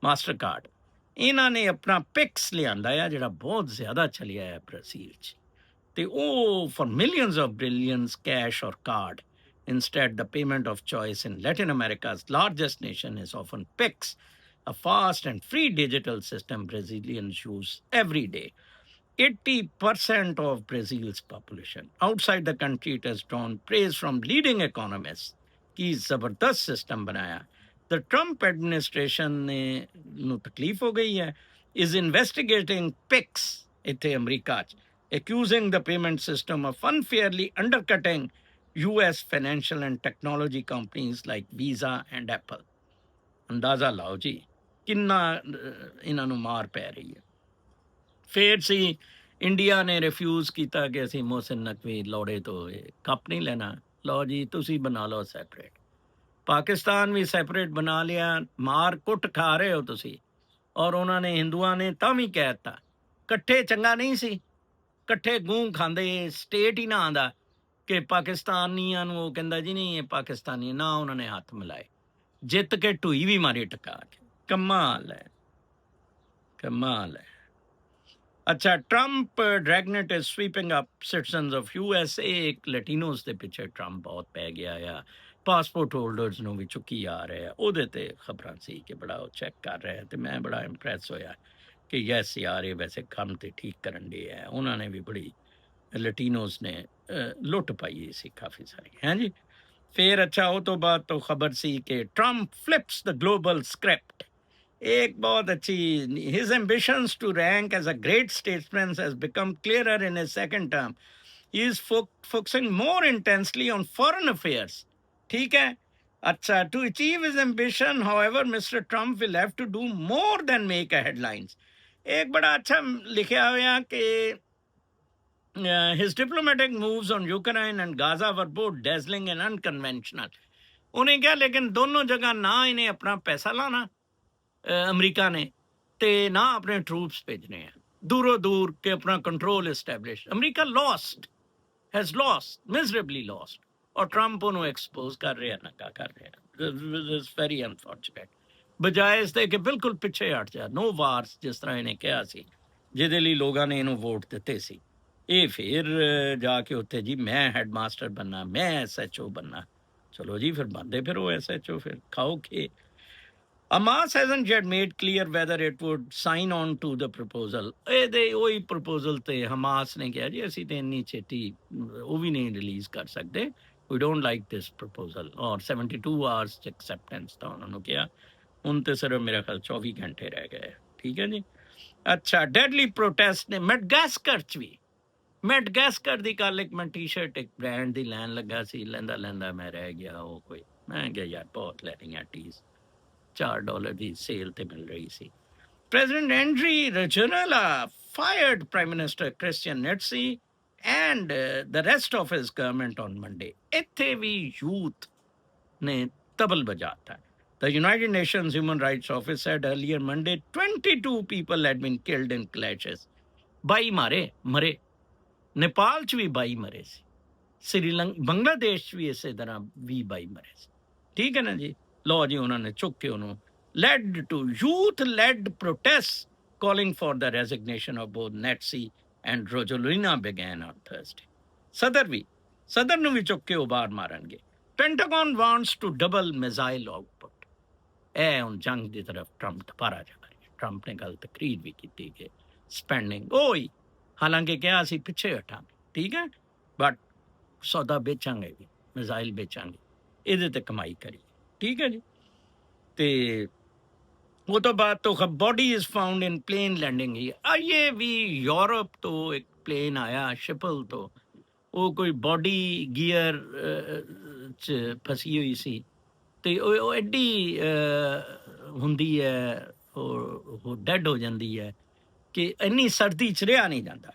ਮਾਸਟਰ ਕਾਰਡ ਇਹਨਾਂ ਨੇ ਆਪਣਾ ਪਿਕਸ ਲਿਆਂਦਾ ਆ ਜਿਹੜਾ ਬਹੁਤ ਜ਼ਿਆਦਾ ਚੱਲਿਆ ਹੈ ਬ੍ਰਾਜ਼ੀਲ 'ਚ ਤੇ ਉਹ for millions of billions cash or card. Instead, the payment of choice in Latin America's largest nation is often Pix, a fast and free digital system Brazilians use every day. 80% of Brazil's population. Outside the country, it has drawn praise from leading economists. कि जबरदस्त सिस्टम बनाया द ट्रंप एडमिनिस्ट्रेशन ने तकलीफ हो गई है इज इन्वेस्टिगेटिंग पिक्स इतने अमरीका accusing the payment system of unfairly undercutting US financial and technology companies like Visa and Apple. ਅੰਦਾਜ਼ਾ ਲਾਓ ਜੀ ਕਿੰਨਾ ਇਹਨਾਂ ਨੂੰ ਮਾਰ ਪੈ ਰਹੀ ਹੈ ਫਿਰ ਸੀ ਇੰਡੀਆ ਨੇ ਰਿਫਿਊਜ਼ ਕੀਤਾ ਕਿ ਅਸੀਂ ਮੋਹਸਿਨ ਨਕਵੀ ਲੋੜੇ ਤੋਂ ਕੱਪ ਨਹੀਂ ਲੈਣਾ ਲਓ ਜੀ ਤੁਸੀਂ ਬਣਾ ਲਓ ਸੈਪਰੇਟ ਪਾਕਿਸਤਾਨ ਵੀ ਸੈਪਰੇਟ ਬਣਾ ਲਿਆ ਮਾਰ ਕੁੱਟ ਖਾ ਰਹੇ ਹੋ ਤੁਸੀਂ ਔਰ ਉਹਨਾਂ ਨੇ ਹਿੰਦੂਆਂ ਨੇ ਤਾਂ ਵੀ ਕਹਿ ਦਿੱਤਾ ਇਕੱਠੇ ਚੰਗਾ ਨਹੀਂ ਸੀ ਇਕੱਠੇ ਗੂੰ ਖਾਂਦੇ ਸਟੇਟ ਹੀ ਨਾ ਆਉਂਦਾ ਕਿ ਪਾਕਿਸਤਾਨੀਆਂ ਨੂੰ ਉਹ ਕਹਿੰਦਾ ਜੀ ਨਹੀਂ ਇਹ ਪਾਕਿਸਤਾਨੀ ਨਾ, ਉਹਨਾਂ ਨੇ ਹੱਥ ਮਿਲਾਏ, ਜਿੱਤ ਕੇ ਢੂਈ ਵੀ ਮਾਰੀ ਟਕਾ ਕੇ। ਕਮਾਲ ਹੈ, ਕਮਾਲ ਹੈ। ਅੱਛਾ, Trump dragnet is sweeping up citizens of USA। ਇੱਕ ਲੈਟੀਨੋਸ ਦੇ ਪਿੱਛੇ ਟਰੰਪ ਬਹੁਤ ਪੈ ਗਿਆ ਆ, ਪਾਸਪੋਰਟ ਹੋਲਡਰਸ ਨੂੰ ਵੀ ਚੁੱਕੀ ਆ ਰਿਹਾ। ਉਹਦੇ ਤੇ ਖਬਰਾਂ ਸੀ ਕਿ ਬੜਾ ਉਹ ਚੈੱਕ ਕਰ ਰਿਹਾ, ਤੇ ਮੈਂ ਬੜਾ ਇੰਪ੍ਰੈਸ ਹੋਇਆ ਕਿ ਯੈਸ ਯਾਰ ਇਹ ਵੈਸੇ ਕੰਮ ਤੇ ਠੀਕ ਕਰਨ ਦੇ ਹੈ। ਉਹਨਾਂ ਨੇ ਵੀ ਬੜੀ, ਲੈਟੀਨੋਸ ਨੇ ਲੁੱਟ ਪਾਈ ਸੀ ਕਾਫੀ ਸਾਰੀ, ਹੈ ਜੀ। फिर अच्छा हो तो बात तो खबर सी कि Trump flips the global script. एक बहुत अच्छी, his ambitions to rank as a great statesman has become clearer in his second term. He is focusing more intensely on foreign affairs. ठीक है, अच्छा, to achieve his ambition, however, Mr. Trump will have to do more than make a headlines. एक बड़ा अच्छा लिखा हुआ कि his diplomatic moves on Ukraine and Gaza were both dazzling and unconventional. उन्हें क्या, लेकिन दोनों जगह ना इन्हें अपना पैसा लाना अमेरिका ने, ते ना अपने ट्रूप्स भेजने हैं दूरों दूर के अपना control establish. America lost, has lost, miserably lost, और ट्रंप उन्हें एक्सपोज कर रहे हैं, नका कर रहे हैं। Very unfortunate. बजाय इसके कि बिल्कुल पिछे हट जा, नो वार्स जिस तरह इन्हें कहा सी, जिहदे लई लोगों ने इन्हों वोट दिते सी। ये फिर जाके उत्थे जी मैं हैडमास्टर बनना, मैं SHO बनना। चलो जी, फिर बनते फिर वो SHO, फिर खाओ के। Hamas hasn't yet made clear whether it would sign on to the proposal. ਇਹਦੇ ਉਹੀ proposal ਤੇ ਹਮਾਸ ਨੇ ਕਿਹਾ ਜੀ ਅਸੀਂ ਤੇ ਇੰਨੀ ਛੇਤੀ ਉਹ ਵੀ ਨਹੀਂ ਰਿਲੀਜ਼ ਕਰ ਸਕਦੇ, we don't like this proposal, ਔਰ 72 hours ਚ acceptance ਤਾਂ ਉਹਨਾਂ ਨੂੰ ਕਿਹਾ। ਹੁਣ ਤੇ ਸਿਰਫ ਮੇਰਾ ਖਿਆਲ 24 ਘੰਟੇ ਰਹਿ ਗਏ, ਠੀਕ ਹੈ ਜੀ। ਅੱਛਾ, ਡੈਡਲੀ ਪ੍ਰੋਟੈਸਟ ਨੇ ਮੈਡਗਾਸਕਰ ਚ ਵੀ, ਮੈਡਗਾਸਕਰ ਦੀ ਕੱਲ ਇੱਕ ਮੈਂ ਟੀ-ਸ਼ਰਟ ਇੱਕ ਬ੍ਰਾਂਡ ਦੀ ਲੈਣ ਲੱਗਾ ਸੀ, ਲੈਂਦਾ ਲੈਂਦਾ ਮੈਂ ਰਹਿ ਗਿਆ ਉਹ ਕੋਈ, ਮੈਂ ਕਿਹਾ ਯਾਰ ਬਹੁਤ ਲੈਣੀਆਂ ਟੀਜ਼, $4 ਦੀ ਸੇਲ ਤੇ ਮਿਲ ਰਹੀ ਸੀ। President Andry Rajoelina fired Prime Minister Christian Netsi and the rest of his government on Monday. ਇੱਥੇ ਵੀ youth ਨੇ ਤਬਲ ਬਜਾਤਾ। The United Nations Human Rights Office said earlier Monday 22 people had been killed in clashes. 22 ਮਰੇ, ਨੇਪਾਲ ਚ ਵੀ 22 ਮਰੇ ਸੀ, ਸ੍ਰੀਲੰਕਾ ਬੰਗਲਾਦੇਸ਼ ਚ ਵੀ ਇਸੇ ਤਰ੍ਹਾਂ 20-22 ਮਰੇ ਸੀ, ਠੀਕ ਹੈ ਨਾ ਜੀ। ਲਓ ਜੀ, ਉਹਨਾਂ ਨੇ ਚੁੱਕ ਕੇ ਉਹਨੂੰ led to youth-led protests calling for the resignation of both Netsi and Rajoelina began on Thursday. ਸਦਰ ਨੂੰ ਵੀ ਚੁੱਕ ਕੇ ਉਹ ਬਾਹਰ ਮਾਰਨਗੇ। Pentagon wants to double missile output. ਇਹ ਹੁਣ ਜੰਗ ਦੀ ਤਰਫ ਟਰੰਪ ਦੁਬਾਰਾ ਜਾ ਰਿਹਾ। ਟਰੰਪ ਨੇ ਗੱਲ ਤਕਰੀਰ ਵੀ ਕੀਤੀ ਕਿ ਸਪੈਂਡਿੰਗ ਉਹੀ, ਹਾਲਾਂਕਿ ਕਿਹਾ ਅਸੀਂ ਪਿੱਛੇ ਹਟਾਂਗੇ, ਠੀਕ ਹੈ, ਬਟ ਸੌਦਾ ਵੇਚਾਂਗੇ ਵੀ, ਮਿਜ਼ਾਈਲ ਵੇਚਾਂਗੇ, ਇਹਦੇ ਤੇ ਕਮਾਈ ਕਰੀ, ਠੀਕ ਹੈ ਜੀ। ਤੇ ਉਹ ਤੋਂ ਬਾਅਦ ਤੋਂ body is found in plane landing ਹੀ। ਇਹ ਵੀ ਯੂਰਪ ਤੋਂ ਇੱਕ ਪਲੇਨ ਆਇਆ ਸ਼ਿਪਲ ਤੋਂ, ਉਹ ਕੋਈ ਬੋਡੀ ਗੀਅਰ ਚ ਫਸੀ ਹੋਈ ਸੀ, ਤੇ ਉਹ ਐਡੀ ਹੁੰਦੀ ਹੈ, ਉਹ ਡੈਡ ਹੋ ਜਾਂਦੀ ਹੈ ਕਿ ਇੰਨੀ ਸਰਦੀ ਚ ਰਿਹਾ ਨਹੀਂ ਜਾਂਦਾ।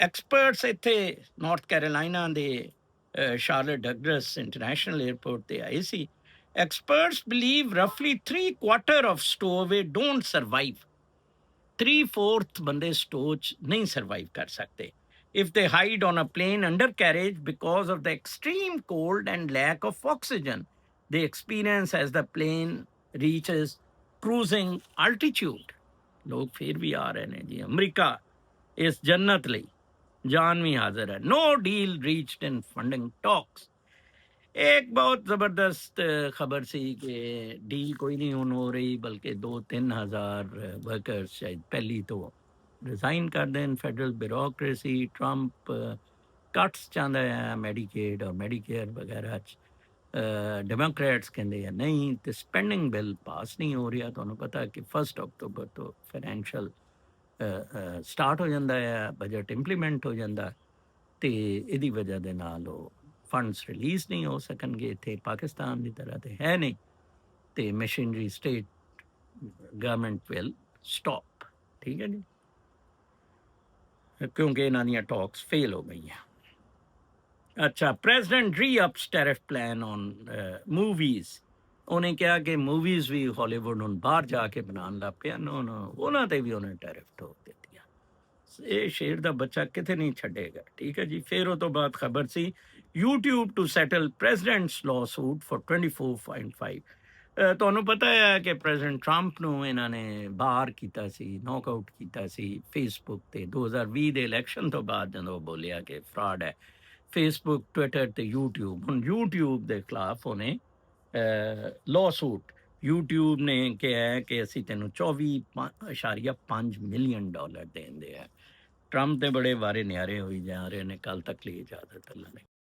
ਐਕਸਪਰਟਸ ਇੱਥੇ ਨਾਰਥ ਕੈਰੋਲਾਈਨਾ ਦੇ ਸ਼ਾਰਲਟ ਡਗਲਸ ਇੰਟਰਨੈਸ਼ਨਲ 에ਅਰਪੋਰਟ ਤੇ ਆਏ ਸੀ। Experts believe roughly 3/4 of stowaway don't survive. 3/4 ਬੰਦੇ ਸਟੋਰ 'ਚ ਨਹੀਂ ਸਰਵਾਈਵ ਕਰ ਸਕਦੇ if they hide on a plane undercarriage because of the extreme cold and lack of oxygen they experience as the plane reaches cruising altitude. ਲੋਕ ਫਿਰ ਵੀ ਆ ਰਹੇ ਨੇ ਜੀ। ਅਮਰੀਕਾ ਇਸ ਜੰਨਤ ਲਈ ਜਾਨ ਵੀ ਹਾਜ਼ਰ ਹੈ। No deal reached in funding talks. एक बहुत ज़बरदस्त खबर सी कि डील कोई नहीं होने हो रही, बल्कि 2-3 हज़ार वर्कर्स शायद पहली तो रिज़ाइन कर दें। फेडरल ब्यूरोक्रेसी, ट्रंप कट्स चाहता है मेडिकेड और मेडिकेयर वगैरह। डेमोक्रेट्स कहते हैं नहीं, तो स्पेंडिंग बिल पास नहीं हो रहा। तो पता है कि 1 अक्तूबर तो फाइनैंशियल स्टार्ट हो जाता है, बजट इंप्लीमेंट हो जाता, तो यदी वजह के नाल फंड्स रिलीज़ नहीं हो सकणगे। इत्थे पाकिस्तान की तरह तो है नहीं, तो machinery state government will stop, ठीक है जी, क्योंकि इन्हां दियां टॉक्स फेल हो गई हैं। अच्छा, प्रेजिडेंट री ups tariff plan on movies. उन्हें कहा कि मूवीज़ भी हॉलीवुड हुण बाहर जाके बनाने लग पिया, उन्होंं ते भी उन्हें टैरिफ ठोक दित्तियां। ਇਹ ਸ਼ੇਰ ਦਾ ਬੱਚਾ ਕਿਤੇ ਨਹੀਂ ਛੱਡੇਗਾ, ਠੀਕ ਹੈ ਜੀ। ਫਿਰ ਉਹ ਤੋਂ ਬਾਅਦ ਖਬਰ ਸੀ YouTube to settle president's lawsuit for 24.5। ਤੁਹਾਨੂੰ ਪਤਾ ਹੈ ਕਿ ਪ੍ਰੈਜ਼ੀਡੈਂਟ ਟਰੰਪ ਨੂੰ ਇਹਨਾਂ ਨੇ ਬਾਹਰ ਕੀਤਾ ਸੀ, ਨੌਕਆਊਟ ਕੀਤਾ ਸੀ ਫੇਸਬੁੱਕ ਤੇ 2020 ਦੇ ਇਲੈਕਸ਼ਨ ਤੋਂ ਬਾਅਦ, ਜਦੋਂ ਉਹ ਬੋਲਿਆ ਕਿ ਫਰਾਡ ਹੈ ਫੇਸਬੁੱਕ, ਟਵਿੱਟਰ ਤੇ YouTube। ਹੁਣ YouTube ਦੇ ਖਿਲਾਫ ਉਹਨੇ ਲਾਅਸੂਟ, YouTube ਨੇ ਕਿਹਾ ਹੈ ਕਿ ਅਸੀਂ ਤੈਨੂੰ 24.5 ਮਿਲੀਅਨ ਡਾਲਰ ਦੇਂਦੇ ਆ। ਟਰੰਪ ਦੇ ਬੜੇ ਵਾਰੇ ਨਿਆਰੇ ਹੋਈ ਜਾ ਰਹੇ ਨੇ, ਕੱਲ ਤੱਕ ਲਈ ਇਜਾਜ਼ਤ ਅੱਲਾ ਨੇ